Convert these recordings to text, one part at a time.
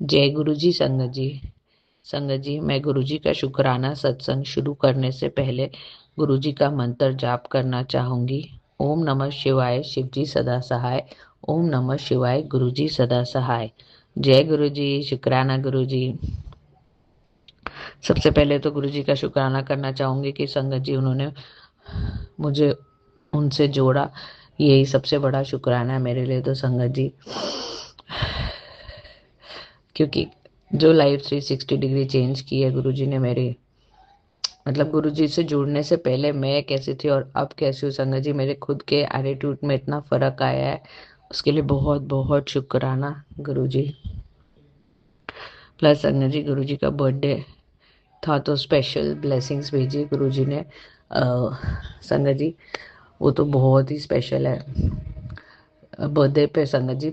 जय गुरु जी। संगत जी, संगत जी, मैं गुरु जी का शुक्राना सत्संग शुरू करने से पहले गुरु जी का मंत्र जाप करना चाहूंगी। ओम नमः शिवाय, शिव जी सदा सहाय। ओम नमः शिवाय, गुरु जी सदा सहाय। जय गुरु जी। शुक्राना गुरु जी। सबसे पहले तो गुरु जी का शुक्राना करना चाहूंगी कि संगत जी उन्होंने मुझे उनसे जोड़ा, यही सबसे बड़ा शुक्राना है मेरे लिए तो संगत जी। क्योंकि जो लाइफ 360 डिग्री चेंज की है गुरु जी ने मेरी, मतलब गुरु जी से जुड़ने से पहले मैं कैसी थी और अब कैसी हूँ संगत जी, मेरे खुद के एटीट्यूड में इतना फर्क आया है, उसके लिए बहुत बहुत शुक्राना गुरु जी। प्लस संगत जी, गुरु जी का बर्थडे था तो स्पेशल ब्लेसिंग्स भेजी गुरु जी ने। संगत जी, वो तो बहुत ही स्पेशल है। बर्थडे पे संगत जी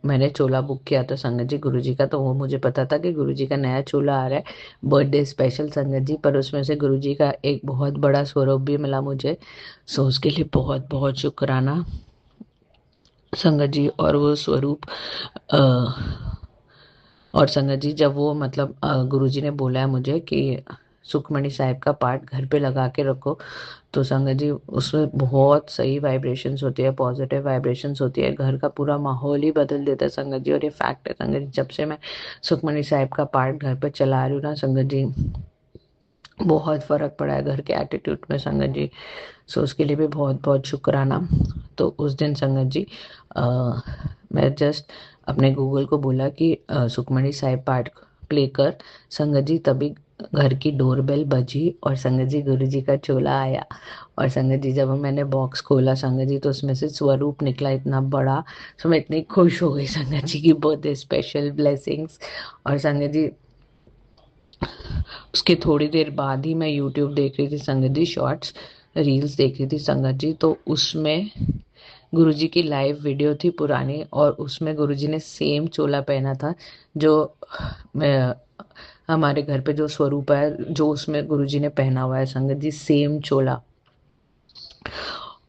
मैंने चोला बुक किया था संगत जी गुरु जी का, तो वो मुझे पता था कि गुरु जी का नया चोला आ रहा है, बर्थडे स्पेशल संगत जी, पर उसमें से गुरु जी का एक बहुत बड़ा स्वरूप भी मिला मुझे। सो उसके लिए बहुत बहुत शुक्राना संगत जी। और वो स्वरूप अ, और संगत जी, जब वो मतलब गुरु जी ने बोला है मुझे कि सुखमणि साहिब का पाठ घर पे लगा के रखो, तो संगत जी उसमें बहुत सही वाइब्रेशंस होती है, पॉजिटिव वाइब्रेशंस होती है, घर का पूरा माहौल ही बदल देता है संगत जी। और ये फैक्ट है संगत जी, जब से मैं सुखमणि साहिब का पाठ घर पे चला रही हूँ ना संगत जी, बहुत फर्क पड़ा है घर के एटीट्यूड में संगत जी। सो उसके लिए भी बहुत बहुत शुक्राना। तो उस दिन संगत जी अ, मैं जस्ट अपने गूगल को बोला कि सुखमणि साहिब पाठ प्ले कर संगत जी, तभी घर की डोरबेल बजी और संगत जी गुरु जी का चोला आया। और संगत जी जब मैंने बॉक्स खोला संगत जी, तो उसमें से स्वरूप निकला इतना बड़ा। सो मैं इतनी खुश हो गई संगत जी की बर्थडे स्पेशल ब्लेसिंग्स। और संगत जी उसके थोड़ी देर बाद ही मैं यूट्यूब देख रही थी संगत जी, शॉर्ट्स रील्स देख रही थी संगत जी, तो उसमें गुरुजी की लाइव वीडियो थी पुरानी, और उसमें गुरुजी ने सेम चोला पहना था जो मैं हमारे घर पे जो स्वरूप है जो उसमें गुरुजी ने पहना हुआ है संगत जी, सेम चोला।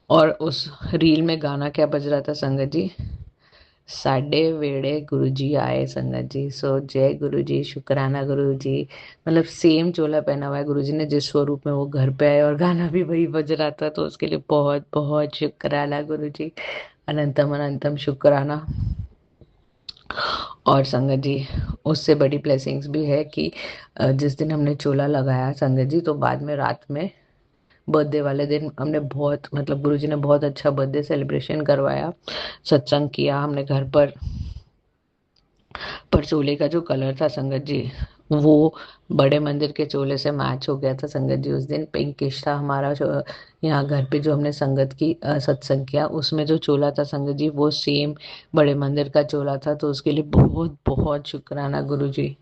और उस रील में गाना क्या बज रहा था संगत जी, साडे वेड़े गुरुजी आए संगत जी। सो जय गुरु जी, शुक्राना गुरु जी। मतलब सेम चोला पहना हुआ है गुरु जी ने जिस स्वरूप में वो घर पे आए, और गाना भी वही बज रहा था, तो उसके लिए बहुत बहुत शुक्राना गुरु जी। अनंतम अनंतम शुक्राना। और संगत जी उससे बड़ी ब्लेसिंग्स भी है कि जिस दिन हमने चोला लगाया संगत जी, तो बाद में रात में बर्थडे वाले दिन हमने बहुत मतलब गुरुजी ने बहुत अच्छा बर्थडे सेलिब्रेशन करवाया, सत्संग किया हमने घर पर चोले का जो कलर था संगत जी, वो बड़े मंदिर के चोले से मैच हो गया था संगत जी। उस दिन पिंकिश था हमारा यहाँ घर पे जो हमने संगत की सत्संग किया, उसमें जो चोला था संगत जी वो सेम बड़े मंदिर का चोला था, तो उसके लिए बहुत बहुत शुक्राना गुरु जी।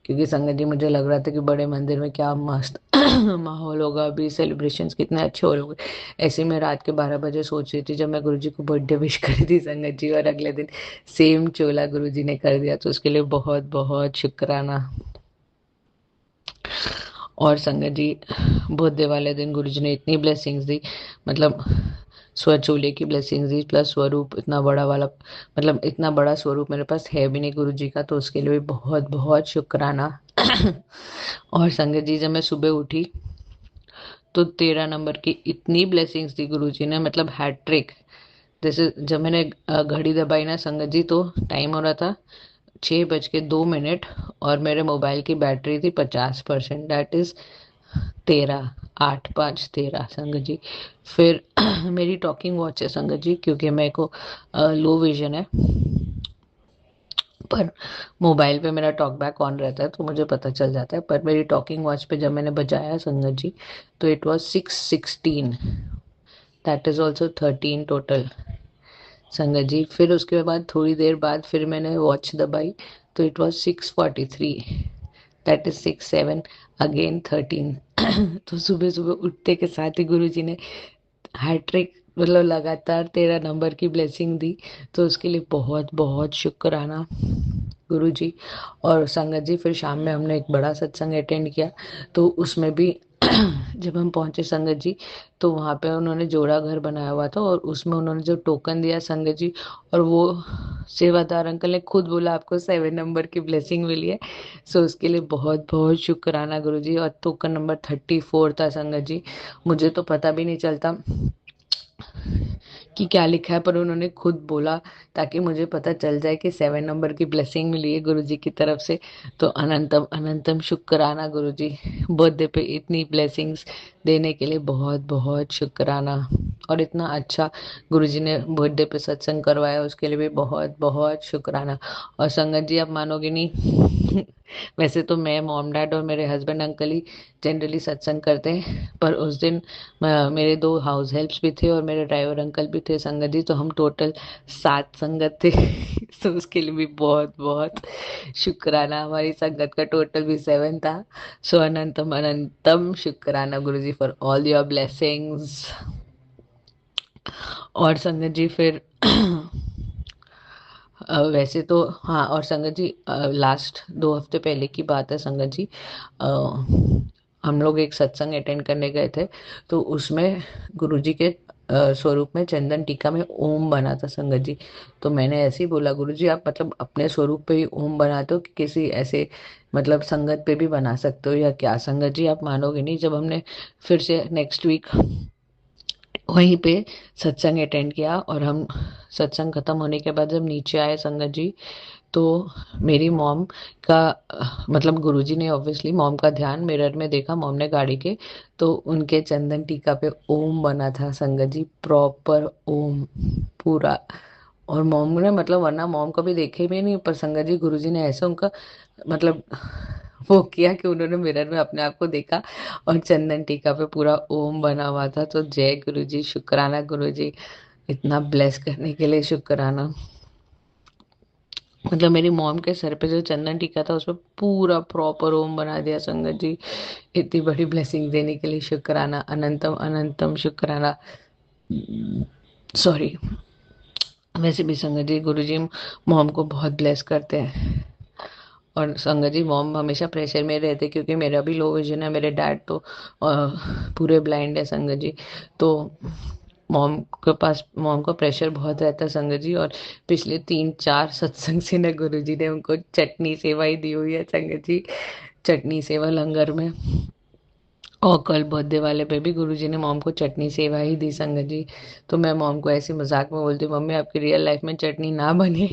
क्योंकि संगत जी मुझे लग रहा था कि बड़े मंदिर में क्या मस्त माहौल होगा, अभी सेलिब्रेशंस कितने अच्छे हो रहे होंगे। ऐसे में रात के 12 बजे सोच रही थी जब मैं गुरुजी को बर्थडे विश करी थी संगत जी, और अगले दिन सेम चोला गुरुजी ने कर दिया, तो उसके लिए बहुत बहुत शुक्राना। और संगत जी बर्थडे वाले दिन गुरुजी ने इतनी ब्लेसिंग्स दी, मतलब स्वचोले की ब्लेसिंग्स दी, प्लस स्वरूप इतना बड़ा वाला, मतलब इतना बड़ा स्वरूप मेरे पास है भी नहीं गुरुजी का, तो उसके लिए भी बहुत बहुत शुक्राना। और संगत जी जब मैं सुबह उठी तो 13 नंबर की इतनी ब्लेसिंग्स दी गुरुजी ने, मतलब हैट्रिक। जैसे जब मैंने घड़ी दबाई ना संगत जी, तो टाइम हो रहा था 6:02 और मेरे मोबाइल की बैटरी थी 50%, दैट इज 13, 8 5 13 संगत जी। फिर मेरी टॉकिंग वॉच है संगत जी, क्योंकि मेरे को लो विजन है, पर मोबाइल पे मेरा टॉक बैक ऑन रहता है तो मुझे पता चल जाता है। पर मेरी टॉकिंग वॉच पे जब मैंने बजाया संगत जी, तो it was 6:16, that is also 13 total संगत जी। फिर उसके बाद थोड़ी देर बाद फिर मैंने वॉच दबाई, तो it was 6:43, that is 6 7 again 13। तो सुबह सुबह उठते के साथ ही गुरु जी ने हैट्रिक, मतलब लगातार 13 नंबर की ब्लेसिंग दी, तो उसके लिए बहुत बहुत शुक्राना गुरु जी। और संगत जी फिर शाम में हमने एक बड़ा सत्संग अटेंड किया, तो उसमें भी जब हम पहुंचे संगत जी, तो वहां पे उन्होंने जोड़ा घर बनाया हुआ था और उसमें उन्होंने जो टोकन दिया संगत जी, और वो सेवादार अंकल ने खुद बोला आपको 7 नंबर की ब्लेसिंग मिली है। सो उसके लिए बहुत बहुत शुक्राना गुरु जी। और टोकन नंबर 34 था संगत जी। मुझे तो पता भी नहीं चलता कि क्या लिखा है, पर उन्होंने खुद बोला ताकि मुझे पता चल जाए कि 7 नंबर की ब्लेसिंग मिली है गुरु जी की तरफ से। तो अनंतम अनंतम शुक्राना गुरु जी, बर्थडे पे इतनी ब्लेसिंग्स देने के लिए बहुत बहुत शुक्राना। और इतना अच्छा गुरु जी ने बर्थडे पे सत्संग करवाया, उसके लिए भी बहुत बहुत शुक्राना। और संगत जी आप मानोगे नहीं, वैसे तो मैं, मॉम डैड और मेरे हस्बैंड अंकल ही जनरली सत्संग करते हैं, पर उस दिन मेरे 2 हाउस हेल्प्स भी थे और मेरे ड्राइवर अंकल भी थे संगत जी, तो हम टोटल 7 संगत थे। तो उसके लिए भी बहुत बहुत शुक्राना। हमारी संगत का टोटल भी 7 था। सो अनंतम अनंतम शुक्राना गुरु जी फॉर ऑल योर ब्लेसिंग्स। और संगत जी फिर वैसे तो हाँ, और संगत जी लास्ट 2 हफ्ते पहले की बात है संगत जी। अ, हम लोग एक सत्संग अटेंड करने गए थे, तो उसमें गुरुजी के स्वरूप में चंदन टीका में ओम बना था संगत जी। तो मैंने ऐसे ही बोला गुरुजी आप मतलब अपने स्वरूप पे ही ओम बनाते हो कि किसी ऐसे मतलब संगत पे भी बना सकते हो या क्या? संगत जी आप मानोगे नहीं, जब हमने फिर से नेक्स्ट वीक वहीं पे सत्संग अटेंड किया और हम सत्संग खत्म होने के बाद जब नीचे आए संगत जी, तो मेरी मॉम का मतलब गुरुजी ने ऑब्वियसली मॉम का ध्यान मिरर में देखा, मॉम ने गाड़ी के, तो उनके चंदन टीका पे ओम बना था संगत जी, प्रॉपर ओम पूरा। और मॉम ने मतलब वरना मॉम कभी देखे भी नहीं, पर संगत जी गुरुजी ने ऐसा उनका मतलब वो किया कि उन्होंने मिरर में अपने आप को देखा और चंदन टीका पे पूरा ओम बना हुआ था। तो जय गुरु जी, शुक्राना गुरु जी, इतना ब्लेस करने के लिए शुक्राना। मतलब मेरी मॉम के सर पे जो चंदन टीका था उसमें पूरा प्रॉपर ओम बना दिया संगत जी। इतनी बड़ी ब्लेसिंग देने के लिए शुक्राना, अनंतम अनंतम शुक्राना। सॉरी। वैसे भी संगत जी गुरु जी मॉम को बहुत ब्लेस करते हैं। और संगत जी मॉम हमेशा प्रेशर में रहते क्योंकि मेरा भी लो विजन है, मेरे डैड तो पूरे ब्लाइंड है संगत जी। तो मॉम का प्रेशर बहुत रहता है संगत जी। और पिछले 3-4 सत्संग से न गुरु जी ने उनको चटनी सेवा ही दी हुई है संगत जी, चटनी सेवा लंगर में। और कल बर्थडे वाले पे भी गुरुजी ने मॉम को चटनी सेवा ही दी संगत जी। तो मैं मॉम को ऐसे मजाक में बोलती हूँ मम्मी आपकी रियल लाइफ में चटनी ना बने,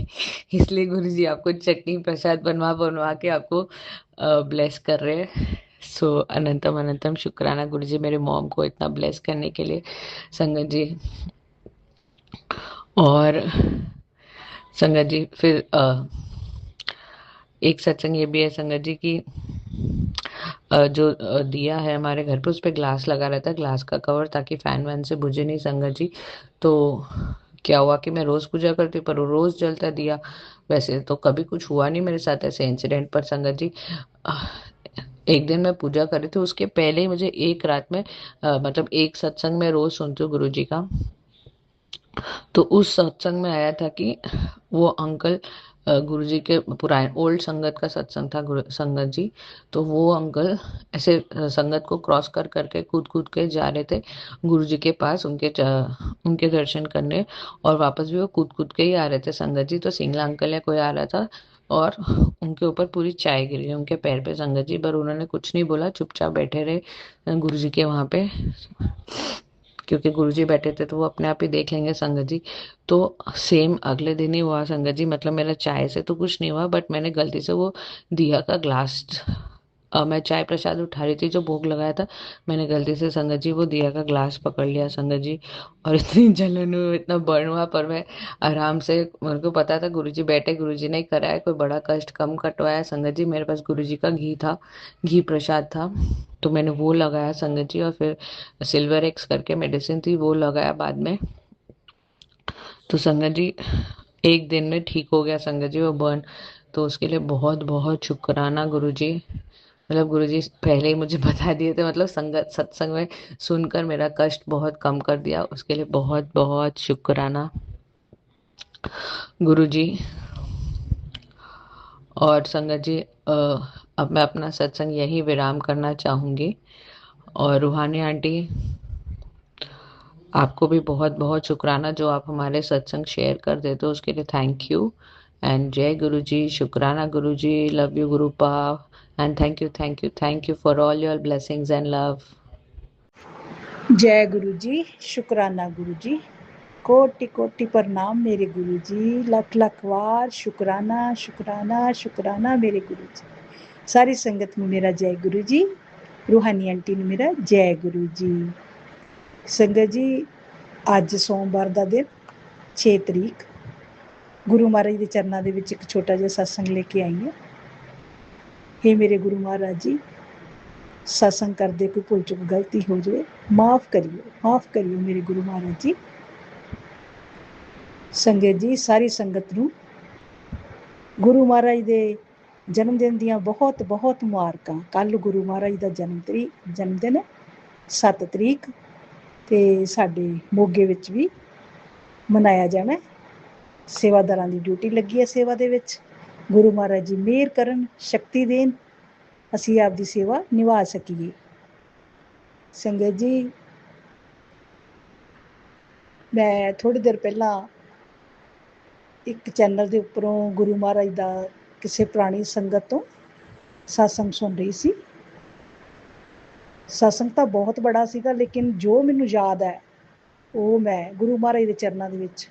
इसलिए गुरुजी आपको चटनी प्रसाद बनवा बनवा के आपको ब्लेस कर रहे हैं। सो अनंतम अनंतम शुक्राना गुरुजी मेरे मॉम को इतना ब्लेस करने के लिए संगत जी। और संगत जी फिर एक सत्संग ये भी है संगत जी की जो दिया है हमारे घर पे उस पे ग्लास लगा रहता है, ग्लास का कवर, ताकि फैन वैन से बुझे नहीं संगत जी। तो क्या हुआ कि मैं रोज पूजा करती हूँ, पर वो रोज जलता है दिया। वैसे तो कभी कुछ हुआ नहीं मेरे साथ ऐसे इंसिडेंट, पर संगत जी अह, एक दिन मैं पूजा कर रही थी, उसके पहले ही मुझे एक रात में मतलब एक सत्संग में रोज सुनती हूँ गुरु जी का, तो उस सत्संग में आया था कि वो अंकल गुरु जी के पुराने ओल्ड संगत का सत्संग था संगत जी। तो वो अंकल ऐसे संगत को क्रॉस कर करके कूद कूद के जा रहे थे गुरु जी के पास, उनके दर्शन करने। और वापस भी वो कूद कूद के ही आ रहे थे संगत जी। तो सिंगला अंकल या कोई आ रहा था और उनके ऊपर पूरी चाय गिर गई उनके पैर पे संगत जी, पर उन्होंने कुछ नहीं बोला, चुपचाप बैठे रहे गुरु जी के वहां पे, क्योंकि गुरुजी बैठे थे तो वो अपने आप ही देख लेंगे संगत जी। तो सेम अगले दिन ही हुआ संगत जी, मतलब मेरा चाय से तो कुछ नहीं हुआ, बट मैंने गलती से वो दिया का ग्लास मैं चाय प्रसाद उठा रही थी जो भोग लगाया था, मैंने गलती से संगत जी वो दिया का ग्लास पकड़ लिया संगत जी। और इतनी जलन हुई, इतना बर्न हुआ, पर मैं आराम से, मेरे को पता था गुरुजी बैठे, गुरुजी ने कराया, कोई बड़ा कष्ट कम कटवाया संगत जी। मेरे पास गुरुजी का घी था, घी प्रसाद था, तो मैंने वो लगाया संगत जी। और फिर सिल्वर एक्स करके मेडिसिन थी वो लगाया बाद में। तो संगत जी एक दिन में ठीक हो गया संगत जी वो बर्न। तो उसके लिए बहुत बहुत शुक्राना गुरु जी। मतलब गुरु जी पहले ही मुझे बता दिए थे, मतलब संगत सत्संग में सुनकर मेरा कष्ट बहुत कम कर दिया, उसके लिए बहुत बहुत शुक्राना गुरु जी। और संगत जी अब मैं अपना सत्संग यही विराम करना चाहूंगी। और रूहानी आंटी, आपको भी बहुत बहुत शुक्राना जो आप हमारे सत्संग शेयर कर देते हो, उसके लिए थैंक यू। एंड जय गुरु जी, शुक्राना Guru ji, love you Gurupa, and thank you thank you thank you for all your blessings and love. जय गुरु जी, शुक्राना गुरु जी, कोटि कोटि प्रणाम मेरे गुरु जी, लख लख वार शुक्राना शुक्राना शुक्राना मेरे गुरु जी। सारी संगत में मेरा जय गुरु जी, रूहानी आंटी ने मेरा जय गुरु जी। संगत जी, ਅੱਜ ਸੋਮਵਾਰ ਦਾ ਦਿਨ 6 ਤਰੀਕ ਗੁਰੂ ਮਹਾਰਾਜ ਦੇ ਚਰਨਾਂ ਦੇ ਵਿੱਚ ਇੱਕ ਛੋਟਾ ਜਿਹਾ ਸਤਸੰਗ ਲੈ ਕੇ ਆਈ ਹਾਂ। हे ਮੇਰੇ ਗੁਰੂ ਮਹਾਰਾਜ ਜੀ, सत्संग करते कोई भुल चुक गलती हो जाए माफ़ करियो मेरे गुरु महाराज जी। संगत जी, सारी संगत नूं गुरु महाराज दे जन्म दिन दियां बहुत बहुत मुबारकां। कल गुरु महाराज दा जन्म दिन है 7 तरीक, ते साडे मोगे विच भी मनाया जाना है। सेवादारां दी ड्यूटी लगी है सेवा दे विच। गुरु महाराज जी मेहर करन, शक्ति देन, असीं आपदी सेवा निभा सकीए। संगत जी, मैं थोड़ी देर पहला एक चैनल के उपरों गुरु महाराज का किसी पुरानी संगत तो सत्संग सुन रही सी। सत्संग तो बहुत बड़ा सीगा, लेकिन जो मैनू याद है वो मैं गुरु महाराज के चरणों के विच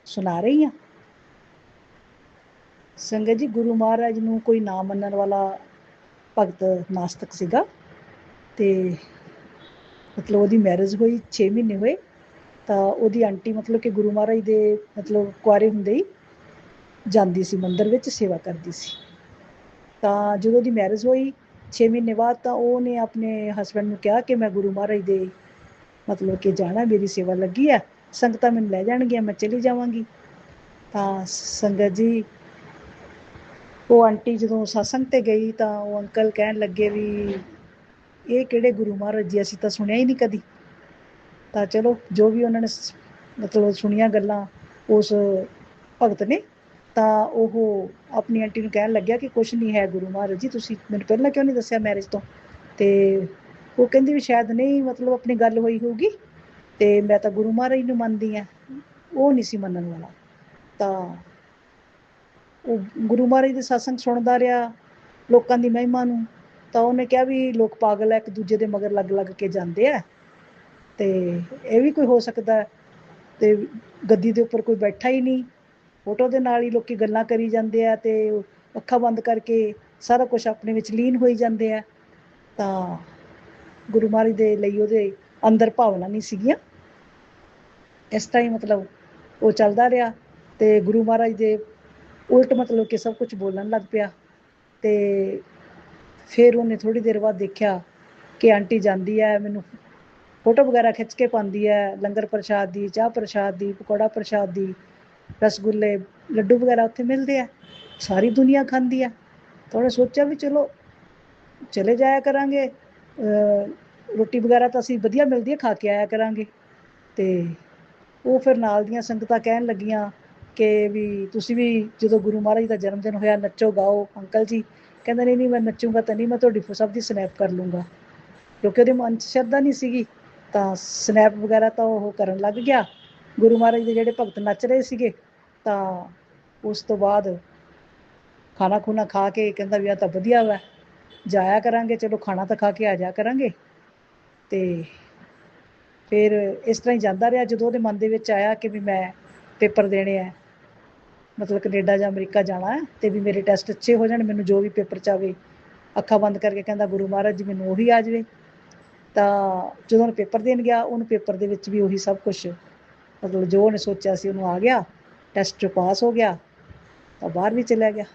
सुना रही हाँ। संगत जी, गुरु महाराज नूं कोई ना मनण वाला भगत नास्तिक सीगा, ते मतलब ਉਹਦੀ मैरिज हुई 6 महीने हुए ਤਾਂ ਉਹਦੀ ਆਂਟੀ मतलब कि गुरु महाराज ਦੇ मतलब ਕੁਆਰੇ ਹੁੰਦੇ ਹੀ ਜਾਂਦੀ ਸੀ ਮੰਦਰ ਵਿੱਚ ਸੇਵਾ ਕਰਦੀ ਸੀ। ਤਾਂ ਜਦੋਂ ਦੀ ਮੈਰਿਜ ਹੋਈ 6 ਮਹੀਨੇ ਬਾਅਦ ਤਾਂ ਉਹਨੇ ਆਪਣੇ ਹਸਬੈਂਡ ਨੂੰ ਕਿਹਾ ਕਿ ਮੈਂ ਗੁਰੂ ਮਹਾਰਾਜ ਦੇ ਮਤਲਬ ਕਿ ਜਾਣਾ, ਮੇਰੀ ਸੇਵਾ ਲੱਗੀ ਆ, ਸੰਗਤਾਂ ਮੈਨੂੰ ਲੈ ਜਾਣਗੀਆਂ, ਮੈਂ ਚਲੀ ਜਾਵਾਂਗੀ। ਤਾਂ ਸੰਗਤ ਜੀ, ਉਹ ਆਂਟੀ ਜਦੋਂ ਸਤਸੰਗ ਤੇ ਗਈ ਤਾਂ ਉਹ ਅੰਕਲ ਕਹਿਣ ਲੱਗੇ ਵੀ ਇਹ ਕਿਹੜੇ ਗੁਰੂ ਮਹਾਰਾਜ ਜੀ, ਅਸੀਂ ਤਾਂ ਸੁਣਿਆ ਹੀ ਨਹੀਂ ਕਦੀ। ਤਾਂ ਚਲੋ ਜੋ ਵੀ ਉਹਨਾਂ ਨੇ ਮਤਲਬ ਸੁਣੀਆਂ ਗੱਲਾਂ ਉਸ ਭਗਤ ਨੇ, ਤਾਂ ਉਹ ਆਪਣੀ ਆਂਟੀ ਨੂੰ ਕਹਿਣ ਲੱਗਿਆ ਕਿ ਕੁਛ ਨਹੀਂ ਹੈ ਗੁਰੂ ਮਹਾਰਾਜ ਜੀ, ਤੁਸੀਂ ਮੈਨੂੰ ਪਹਿਲਾਂ ਕਿਉਂ ਨਹੀਂ ਦੱਸਿਆ ਮੈਰਿਜ ਤੋਂ। ਤੇ ਉਹ ਕਹਿੰਦੀ ਵੀ ਸ਼ਾਇਦ ਨਹੀਂ ਮਤਲਬ ਆਪਣੀ ਗੱਲ ਹੋਈ ਹੋਊਗੀ, ਤੇ ਮੈਂ ਤਾਂ ਗੁਰੂ ਮਹਾਰਾਜ ਨੂੰ ਮੰਨਦੀ ਹਾਂ। ਉਹ ਨਹੀਂ ਸੀ ਮੰਨਣ ਵਾਲਾ। ਤਾਂ ਉਹ ਗੁਰੂ ਮਹਾਰਾਜ ਦੇ ਸਤਸੰਗ ਸੁਣਦਾ ਰਿਹਾ, ਲੋਕਾਂ ਦੀ ਮਹਿਮਾ ਨੂੰ। ਤਾਂ ਉਹਨੇ ਕਿਹਾ ਵੀ ਲੋਕ ਪਾਗਲ ਹੈ, ਇੱਕ ਦੂਜੇ ਦੇ ਮਗਰ ਲੱਗ ਲੱਗ ਕੇ ਜਾਂਦੇ ਆ, ਤੇ ਇਹ ਵੀ ਕੋਈ ਹੋ ਸਕਦਾ। ਤੇ ਗੱਦੀ ਦੇ ਉੱਪਰ ਕੋਈ ਬੈਠਾ ਹੀ ਨਹੀਂ, ਫੋਟੋ ਦੇ ਨਾਲ ਹੀ ਲੋਕੀ ਗੱਲਾਂ ਕਰੀ ਜਾਂਦੇ ਆ, ਤੇ ਅੱਖਾਂ ਬੰਦ ਕਰਕੇ ਸਾਰਾ ਕੁਛ ਆਪਣੇ ਵਿੱਚ ਲੀਨ ਹੋਈ ਜਾਂਦੇ ਆ। ਤਾਂ ਗੁਰੂ ਮਹਾਰਾਜ ਦੇ ਲਈ ਉਹਦੇ ਅੰਦਰ ਭਾਵਨਾ ਨਹੀਂ ਸੀਗੀਆਂ। ਇਸ ਤਰ੍ਹਾਂ ਹੀ ਮਤਲਬ ਉਹ ਚੱਲਦਾ ਰਿਹਾ, ਤੇ ਗੁਰੂ ਮਹਾਰਾਜ ਦੇ ਉਲਟ ਮਤਲਬ ਕਿ ਸਭ ਕੁਛ ਬੋਲਣ ਲੱਗ ਪਿਆ। ਤੇ ਫਿਰ ਉਹਨੇ ਥੋੜ੍ਹੀ ਦੇਰ ਬਾਅਦ ਦੇਖਿਆ ਕਿ ਆਂਟੀ ਜਾਂਦੀ ਹੈ, ਮੈਨੂੰ ਫੋਟੋ ਵਗੈਰਾ ਖਿੱਚ ਕੇ ਪਾਉਂਦੀ ਹੈ, ਲੰਗਰ ਪ੍ਰਸ਼ਾਦ ਦੀ, ਚਾਹ ਪ੍ਰਸ਼ਾਦ ਦੀ, ਪਕੌੜਾ ਪ੍ਰਸ਼ਾਦ ਦੀ, ਰਸਗੁੱਲੇ ਲੱਡੂ ਵਗੈਰਾ ਉੱਥੇ ਮਿਲਦੇ ਆ, ਸਾਰੀ ਦੁਨੀਆ ਖਾਂਦੀ ਆ। ਤਾਂ ਉਹਨੇ ਸੋਚਿਆ ਵੀ ਚਲੋ ਚਲੇ ਜਾਇਆ ਕਰਾਂਗੇ, ਰੋਟੀ ਵਗੈਰਾ ਤਾਂ ਅਸੀਂ ਵਧੀਆ ਮਿਲਦੀ ਹੈ, ਖਾ ਕੇ ਆਇਆ ਕਰਾਂਗੇ। ਤੇ ਉਹ ਫਿਰ ਨਾਲ ਦੀਆਂ ਸੰਗਤਾਂ ਕਹਿਣ ਲੱਗੀਆਂ ਕਿ ਵੀ ਤੁਸੀਂ ਵੀ ਜਦੋਂ ਗੁਰੂ ਮਹਾਰਾਜ ਦਾ ਜਨਮ ਦਿਨ ਹੋਇਆ ਨੱਚੋ ਗਾਓ। ਅੰਕਲ ਜੀ ਕਹਿੰਦੇ ਨਹੀਂ ਨਹੀਂ, ਮੈਂ ਨੱਚੂਗਾ ਤਾਂ ਨਹੀਂ, ਮੈਂ ਤੁਹਾਡੀ ਸਭ ਦੀ ਸਨੈਪ ਕਰ ਲੂੰਗਾ, ਕਿਉਂਕਿ ਉਹਦੇ ਮਨ 'ਚ ਸ਼ਰਧਾ ਨਹੀਂ ਸੀਗੀ। ਤਾਂ ਸਨੈਪ ਵਗੈਰਾ ਤਾਂ ਉਹ ਕਰਨ ਲੱਗ ਗਿਆ। ਗੁਰੂ ਮਹਾਰਾਜ ਦੇ ਜਿਹੜੇ ਭਗਤ ਨੱਚ ਰਹੇ ਸੀਗੇ, ਤਾਂ ਉਸ ਤੋਂ ਬਾਅਦ ਖਾਣਾ ਖੂਣਾ ਖਾ ਕੇ ਕਹਿੰਦਾ ਵੀ ਆ ਤਾਂ ਵਧੀਆ ਵਾ, ਜਾਇਆ ਕਰਾਂਗੇ, ਚਲੋ ਖਾਣਾ ਤਾਂ ਖਾ ਕੇ ਆ ਜਾ ਕਰਾਂਗੇ। ਤੇ ਫਿਰ ਇਸ ਤਰ੍ਹਾਂ ਹੀ ਜਾਂਦਾ ਰਿਹਾ। ਜਦੋਂ ਉਹਦੇ ਮਨ ਦੇ ਵਿੱਚ ਆਇਆ ਕਿ ਵੀ ਮੈਂ ਪੇਪਰ ਦੇਣੇ ਆ, ਮਤਲਬ ਕੈਨੇਡਾ ਜਾਂ ਅਮਰੀਕਾ ਜਾਣਾ ਹੈ, ਤੇ ਵੀ ਮੇਰੇ ਟੈਸਟ ਅੱਛੇ ਹੋ ਜਾਣ, ਮੈਨੂੰ ਜੋ ਵੀ ਪੇਪਰ 'ਚ ਆਵੇ, ਅੱਖਾਂ ਬੰਦ ਕਰਕੇ ਕਹਿੰਦਾ ਗੁਰੂ ਮਹਾਰਾਜ ਜੀ ਮੈਨੂੰ ਉਹੀ ਆ ਜਾਵੇ। ਤਾਂ ਜਦੋਂ ਉਹਨੂੰ ਪੇਪਰ ਦੇਣ ਗਿਆ, ਉਹਨੂੰ ਪੇਪਰ ਦੇ ਵਿੱਚ ਵੀ ਉਹੀ ਸਭ ਕੁਛ ਮਤਲਬ ਜੋ ਉਹਨੇ ਸੋਚਿਆ ਸੀ ਉਹਨੂੰ ਆ ਗਿਆ, ਟੈਸਟ 'ਚ ਪਾਸ ਹੋ ਗਿਆ, ਤਾਂ ਬਾਹਰ ਵੀ ਚਲਿਆ ਗਿਆ।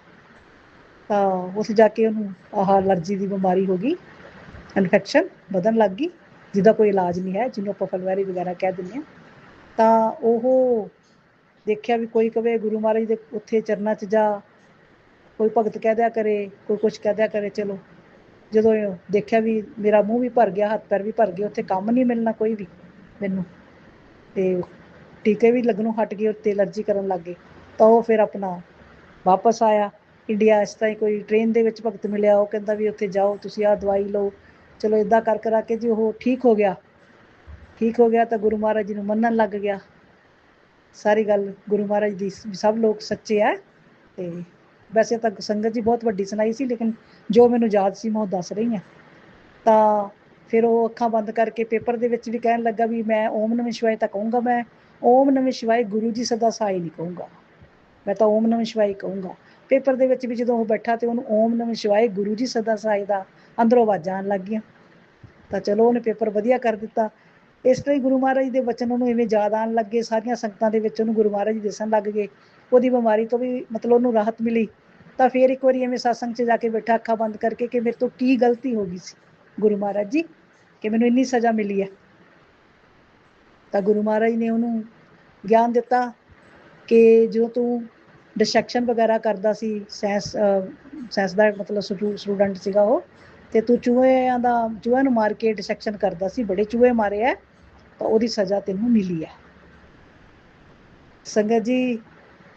ਤਾਂ ਉੱਥੇ ਜਾ ਕੇ ਉਹਨੂੰ ਆਹ ਐਲਰਜੀ ਦੀ ਬਿਮਾਰੀ ਹੋ ਗਈ, ਇਨਫੈਕਸ਼ਨ ਵਧਣ ਲੱਗ ਗਈ, ਜਿਹਦਾ ਕੋਈ ਇਲਾਜ ਨਹੀਂ ਹੈ, ਜਿਹਨੂੰ ਆਪਾਂ ਫਲਵੈਰੀ ਵਗੈਰਾ ਕਹਿ ਦਿੰਦੇ ਹਾਂ। ਤਾਂ ਉਹ ਦੇਖਿਆ ਵੀ ਕੋਈ ਕਵੇ ਗੁਰੂ ਮਹਾਰਾਜ ਦੇ ਉੱਥੇ ਚਰਨਾਂ 'ਚ ਜਾ, ਕੋਈ ਭਗਤ ਕਹਿ ਦਿਆ ਕਰੇ, ਕੋਈ ਕੁਛ ਕਹਿ ਦਿਆ ਕਰੇ। ਚਲੋ ਜਦੋਂ ਦੇਖਿਆ ਵੀ ਮੇਰਾ ਮੂੰਹ ਵੀ ਭਰ ਗਿਆ, ਹੱਥ ਪੈਰ ਵੀ ਭਰ ਗਏ, ਉੱਥੇ ਕੰਮ ਨਹੀਂ ਮਿਲਣਾ ਕੋਈ ਵੀ ਮੈਨੂੰ, ਤੇ ਟੀਕੇ ਵੀ ਲੱਗਣੋਂ ਹਟ ਗਏ, ਉੱਤੇ ਐਲਰਜੀ ਕਰਨ ਲੱਗ ਗਏ। ਤਾਂ ਉਹ ਫਿਰ ਆਪਣਾ ਵਾਪਸ ਆਇਆ ਇੰਡੀਆ। ਇਸ ਤਰ੍ਹਾਂ ਹੀ ਕੋਈ ਟ੍ਰੇਨ ਦੇ ਵਿੱਚ ਭਗਤ ਮਿਲਿਆ, ਉਹ ਕਹਿੰਦਾ ਵੀ ਉੱਥੇ ਜਾਓ ਤੁਸੀਂ ਆਹ ਦਵਾਈ ਲਓ, ਚਲੋ ਇੱਦਾਂ ਕਰ ਕਰਾ ਕੇ ਜੀ ਉਹ ਠੀਕ ਹੋ ਗਿਆ ਤਾਂ ਗੁਰੂ ਮਹਾਰਾਜ ਜੀ ਨੂੰ ਮੰਨਣ ਲੱਗ ਗਿਆ। ਸਾਰੀ ਗੱਲ ਗੁਰੂ ਮਹਾਰਾਜ ਦੀ ਸਭ ਲੋਕ ਸੱਚੇ ਹੈ। ਤੇ ਵੈਸੇ ਤਾਂ ਸੰਗਤ ਜੀ ਬਹੁਤ ਵੱਡੀ ਸੁਣਾਈ ਸੀ, ਲੇਕਿਨ ਜੋ ਮੈਨੂੰ ਯਾਦ ਸੀ ਮੈਂ ਉਹ ਦੱਸ ਰਹੀ ਹਾਂ। ਤਾਂ ਫਿਰ ਉਹ ਅੱਖਾਂ ਬੰਦ ਕਰਕੇ ਪੇਪਰ ਦੇ ਵਿੱਚ ਵੀ ਕਹਿਣ ਲੱਗਾ ਵੀ ਮੈਂ ਓਮ ਨਮः ਸ਼ਿਵਾਏ ਤਾਂ ਕਹੂੰਗਾ, ਮੈਂ ਓਮ ਨਮः ਸ਼ਿਵਾਏ ਗੁਰੂ ਜੀ ਸਦਾ ਸਹਾਈ ਨਹੀਂ ਕਹੂੰਗਾ, ਮੈਂ ਤਾਂ ਓਮ ਨਮः ਸ਼ਿਵਾਏ ਕਹੂੰਗਾ। ਪੇਪਰ ਦੇ ਵਿੱਚ ਵੀ ਜਦੋਂ ਉਹ ਬੈਠਾ ਤੇ ਉਹਨੂੰ ਓਮ ਨਮः ਸ਼ਿਵਾਏ ਗੁਰੂ ਜੀ ਸਦਾ ਸਹਾਈ ਦਾ ਅੰਦਰੋਂ ਆਵਾਜ਼ਾਂ ਆਉਣ ਲੱਗ ਗਈਆਂ। ਤਾਂ ਚਲੋ ਉਹਨੇ ਪੇਪਰ ਵਧੀਆ ਕਰ ਦਿੱਤਾ। ਇਸ ਤਰ੍ਹਾਂ ਹੀ ਗੁਰੂ ਮਹਾਰਾਜ ਦੇ ਬਚਨ ਉਹਨੂੰ ਇਵੇਂ ਯਾਦ ਆਉਣ ਲੱਗੇ। ਸਾਰੀਆਂ ਸੰਗਤਾਂ ਦੇ ਵਿੱਚ ਉਹਨੂੰ ਗੁਰੂ ਮਹਾਰਾਜ ਜੀ ਦਿਸਣ ਲੱਗ ਗਏ। ਉਹਦੀ ਬਿਮਾਰੀ ਤੋਂ ਵੀ ਮਤਲਬ ਉਹਨੂੰ ਰਾਹਤ ਮਿਲੀ। ਤਾਂ ਫਿਰ ਇੱਕ ਵਾਰੀ ਐਵੇਂ ਸਤਸੰਗ 'ਚ ਜਾ ਕੇ ਬੈਠਾ ਅੱਖਾਂ ਬੰਦ ਕਰਕੇ ਕਿ ਮੇਰੇ ਤੋਂ ਕੀ ਗਲਤੀ ਹੋ ਗਈ ਸੀ ਗੁਰੂ ਮਹਾਰਾਜ ਜੀ, ਕਿ ਮੈਨੂੰ ਇੰਨੀ ਸਜ਼ਾ ਮਿਲੀ ਹੈ। ਤਾਂ ਗੁਰੂ ਮਹਾਰਾਜ ਨੇ ਉਹਨੂੰ ਗਿਆਨ ਦਿੱਤਾ ਕਿ ਜੋ ਤੂੰ ਡਿਸੈਕਸ਼ਨ ਵਗੈਰਾ ਕਰਦਾ ਸੀ, ਸਾਇੰਸ ਦਾ ਮਤਲਬ ਸਟੂਡੈਂਟ ਸੀਗਾ ਉਹ, ਅਤੇ ਤੂੰ ਚੂਹਿਆਂ ਨੂੰ ਮਾਰ ਕੇ ਡਿਸੈਕਸ਼ਨ ਕਰਦਾ ਸੀ, ਬੜੇ ਚੂਹੇ ਮਾਰੇ ਹੈ, ਤਾਂ ਉਹਦੀ ਸਜ਼ਾ ਤੈਨੂੰ ਮਿਲੀ ਹੈ। ਸੰਗਤ ਜੀ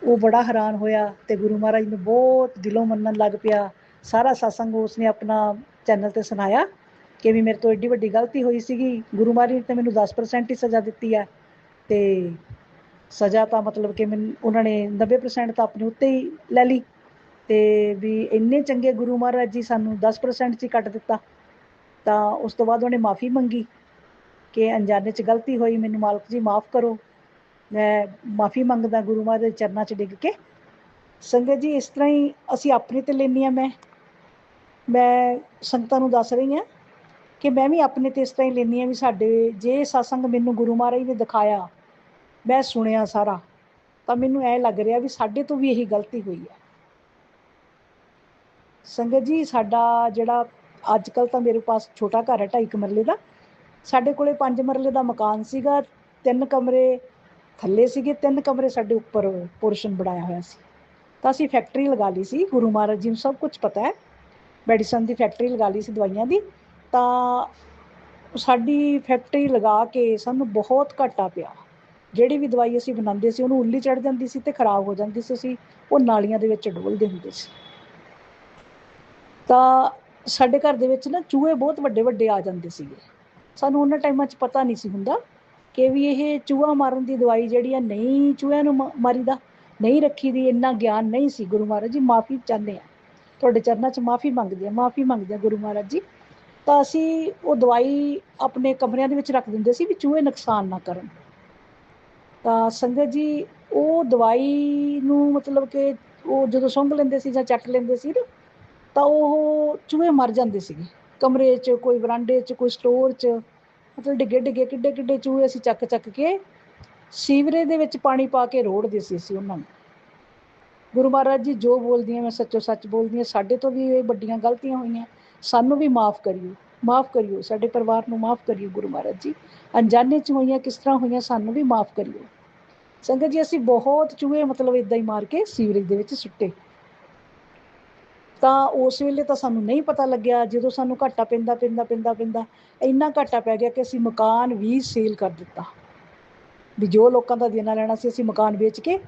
ਉਹ ਬੜਾ ਹੈਰਾਨ ਹੋਇਆ ਅਤੇ ਗੁਰੂ ਮਹਾਰਾਜ ਨੂੰ ਬਹੁਤ ਦਿਲੋਂ ਮੰਨਣ ਲੱਗ ਪਿਆ। ਸਾਰਾ ਸਤਸੰਗ ਉਸਨੇ ਆਪਣਾ ਚੈਨਲ 'ਤੇ ਸੁਣਾਇਆ ਕਿ ਵੀ ਮੇਰੇ ਤੋਂ ਐਡੀ ਵੱਡੀ ਗਲਤੀ ਹੋਈ ਸੀਗੀ, ਗੁਰੂ ਮਹਾਰਾਜ ਨੇ ਤਾਂ ਮੈਨੂੰ 10% ਹੀ ਸਜ਼ਾ ਦਿੱਤੀ ਹੈ, ਅਤੇ ਸਜ਼ਾ ਤਾਂ ਮਤਲਬ ਕਿ ਮੈਨੂੰ ਉਹਨਾਂ ਨੇ 90% ਤਾਂ ਆਪਣੇ ਉੱਤੇ ਹੀ ਲੈ ਲਈ, ਅਤੇ ਵੀ ਇੰਨੇ ਚੰਗੇ ਗੁਰੂ ਮਹਾਰਾਜ ਜੀ ਸਾਨੂੰ 10% 'ਚ ਹੀ ਕੱਟ ਦਿੱਤਾ। ਤਾਂ ਉਸ ਤੋਂ ਬਾਅਦ ਉਹਨੇ ਮਾफ़ੀ ਮੰਗੀ ਕਿ ਅਣਜਾਣੇ 'ਚ ਗਲਤੀ ਹੋਈ, ਮੈਨੂੰ ਮਾਲਕ ਜੀ ਮਾफ़ ਕਰੋ, ਮੈਂ ਮਾਫ਼ੀ ਮੰਗਦਾ ਗੁਰੂ ਮਹਾਰਾਜ ਦੇ ਚਰਨਾਂ 'ਚ ਡਿੱਗ ਕੇ। ਸੰਗਤ ਜੀ ਇਸ ਤਰ੍ਹਾਂ ਹੀ ਅਸੀਂ ਆਪਣੇ 'ਤੇ ਲੈਂਦੇ ਹਾਂ। ਮੈਂ ਸੰਗਤਾਂ ਨੂੰ ਦੱਸ ਰਹੀ ਹਾਂ ਕਿ ਮੈਂ ਵੀ ਆਪਣੇ 'ਤੇ ਇਸ ਤਰ੍ਹਾਂ ਹੀ ਲੈਂਦੀ ਹਾਂ ਵੀ ਸਾਡੇ ਜੇ ਸਤਸੰਗ ਮੈਨੂੰ ਗੁਰੂ ਮਹਾਰਾਜ ਨੇ ਦਿਖਾਇਆ, ਮੈਂ ਸੁਣਿਆ ਸਾਰਾ, ਤਾਂ ਮੈਨੂੰ ਐਂ ਲੱਗ ਰਿਹਾ ਵੀ ਸਾਡੇ ਤੋਂ ਵੀ ਇਹੀ ਗਲਤੀ ਹੋਈ ਹੈ। ਸੰਗਤ ਜੀ ਸਾਡਾ ਜਿਹੜਾ ਅੱਜ ਕੱਲ੍ਹ ਤਾਂ ਮੇਰੇ ਪਾਸ ਛੋਟਾ ਘਰ ਹੈ 2.5 ਮਰਲੇ ਦਾ, ਸਾਡੇ ਕੋਲੇ 5 ਮਰਲੇ ਦਾ ਮਕਾਨ ਸੀਗਾ, 3 ਕਮਰੇ ਥੱਲੇ ਸੀਗੇ, 3 ਕਮਰੇ ਸਾਡੇ ਉੱਪਰ ਪੋਰਸ਼ਨ ਬਣਾਇਆ ਹੋਇਆ ਸੀ। ਤਾਂ ਅਸੀਂ ਫੈਕਟਰੀ ਲਗਾ ਲਈ ਸੀ, ਗੁਰੂ ਮਹਾਰਾਜ ਜੀ ਨੂੰ ਸਭ ਕੁਝ ਪਤਾ ਹੈ, ਮੈਡੀਸਨ ਦੀ ਫੈਕਟਰੀ ਲਗਾ ਲਈ ਸੀ, ਦਵਾਈਆਂ ਦੀ। ਤਾਂ ਸਾਡੀ ਫੈਕਟਰੀ ਲਗਾ ਕੇ ਸਾਨੂੰ ਬਹੁਤ ਘਾਟਾ ਪਿਆ। ਜਿਹੜੀ ਵੀ ਦਵਾਈ ਅਸੀਂ ਬਣਾਉਂਦੇ ਸੀ ਉਹਨੂੰ ਉੱਲੀ ਚੜ੍ਹ ਜਾਂਦੀ ਸੀ ਅਤੇ ਖ਼ਰਾਬ ਹੋ ਜਾਂਦੀ ਸੀ, ਅਸੀਂ ਉਹ ਨਾਲੀਆਂ ਦੇ ਵਿੱਚ ਡੋਲਦੇ ਹੁੰਦੇ ਸੀ। ਤਾਂ ਸਾਡੇ ਘਰ ਦੇ ਵਿੱਚ ਨਾ ਚੂਹੇ ਬਹੁਤ ਵੱਡੇ ਵੱਡੇ ਆ ਜਾਂਦੇ ਸੀਗੇ। ਸਾਨੂੰ ਉਹਨਾਂ ਟਾਈਮਾਂ 'ਚ ਪਤਾ ਨਹੀਂ ਸੀ ਹੁੰਦਾ ਕਿ ਵੀ ਇਹ ਚੂਹਾ ਮਾਰਨ ਦੀ ਦਵਾਈ ਜਿਹੜੀ ਆ ਨਹੀਂ ਚੂਹਿਆਂ ਨੂੰ ਮਾਰੀ ਦਾ, ਨਹੀਂ ਰੱਖੀ ਦੀ, ਇੰਨਾ ਗਿਆਨ ਨਹੀਂ ਸੀ। ਗੁਰੂ ਮਹਾਰਾਜ ਜੀ ਮਾफ़ੀ ਚਾਹੁੰਦੇ ਹਾਂ, ਤੁਹਾਡੇ ਚਰਨਾਂ 'ਚ ਮਾਫ਼ੀ ਮੰਗਦੇ ਹਾਂ ਗੁਰੂ ਮਹਾਰਾਜ ਜੀ। ਤਾਂ ਅਸੀਂ ਉਹ ਦਵਾਈ ਆਪਣੇ ਕਮਰਿਆਂ ਦੇ ਵਿੱਚ ਰੱਖ ਦਿੰਦੇ ਸੀ ਵੀ ਚੂਹੇ ਨੁਕਸਾਨ ਨਾ ਕਰਨ। ਤਾਂ ਸੰਗਤ ਜੀ ਉਹ ਦਵਾਈ ਨੂੰ ਮਤਲਬ ਕਿ ਉਹ ਜਦੋਂ ਸੁੰਘ ਲੈਂਦੇ ਸੀ ਜਾਂ ਚੱਟ ਲੈਂਦੇ ਸੀ ਨਾ, ਤਾਂ ਉਹ ਚੂਹੇ ਮਰ ਜਾਂਦੇ ਸੀਗੇ। ਕਮਰੇ 'ਚ, ਕੋਈ ਬਰਾਂਡੇ 'ਚ, ਕੋਈ ਸਟੋਰ 'ਚ, ਮਤਲਬ ਡਿੱਗੇ ਕਿੱਡੇ ਚੂਹੇ ਅਸੀਂ ਚੱਕ ਕੇ ਸੀਵਰੇਜ ਦੇ ਵਿੱਚ ਪਾਣੀ ਪਾ ਕੇ ਰੋੜਦੇ ਸੀ ਅਸੀਂ ਉਹਨਾਂ ਨੂੰ। ਗੁਰੂ ਮਹਾਰਾਜ ਜੀ ਜੋ ਬੋਲਦੀ ਹਾਂ ਮੈਂ ਸੱਚੋ ਸੱਚ ਬੋਲਦੀ ਹਾਂ, ਸਾਡੇ ਤੋਂ ਵੀ ਇਹ ਵੱਡੀਆਂ ਗਲਤੀਆਂ ਹੋਈਆਂ, ਸਾਨੂੰ ਵੀ ਮਾਫ਼ ਕਰਿਓ, ਸਾਡੇ ਪਰਿਵਾਰ ਨੂੰ ਮਾਫ਼ ਕਰਿਓ ਗੁਰੂ ਮਹਾਰਾਜ ਜੀ। ਅਣਜਾਣੇ 'ਚ ਹੋਈਆਂ ਕਿਸ ਤਰ੍ਹਾਂ ਹੋਈਆਂ, ਸਾਨੂੰ ਵੀ ਮਾਫ਼ ਕਰਿਓ। ਸੰਗਤ ਜੀ ਅਸੀਂ ਬਹੁਤ ਚੂਹੇ ਮਤਲਬ ਇੱਦਾਂ ਹੀ ਮਾਰ ਕੇ ਸੀਵਰੇਜ ਦੇ ਵਿੱਚ ਸੁੱਟੇ। ਤਾਂ ਉਸ ਵੇਲੇ ਤਾਂ ਸਾਨੂੰ ਨਹੀਂ ਪਤਾ ਲੱਗਿਆ, ਜਦੋਂ ਸਾਨੂੰ ਘਾਟਾ ਪੈਂਦਾ ਇੰਨਾ ਘਾਟਾ ਪੈ ਗਿਆ ਕਿ ਅਸੀਂ ਮਕਾਨ ਵੀ ਸੇਲ ਕਰ ਦਿੱਤਾ, ਵੀ ਜੋ ਲੋਕਾਂ ਦਾ ਦੇਣਾ ਲੈਣਾ ਸੀ ਅਸੀਂ ਮਕਾਨ ਵੇਚ ਕੇ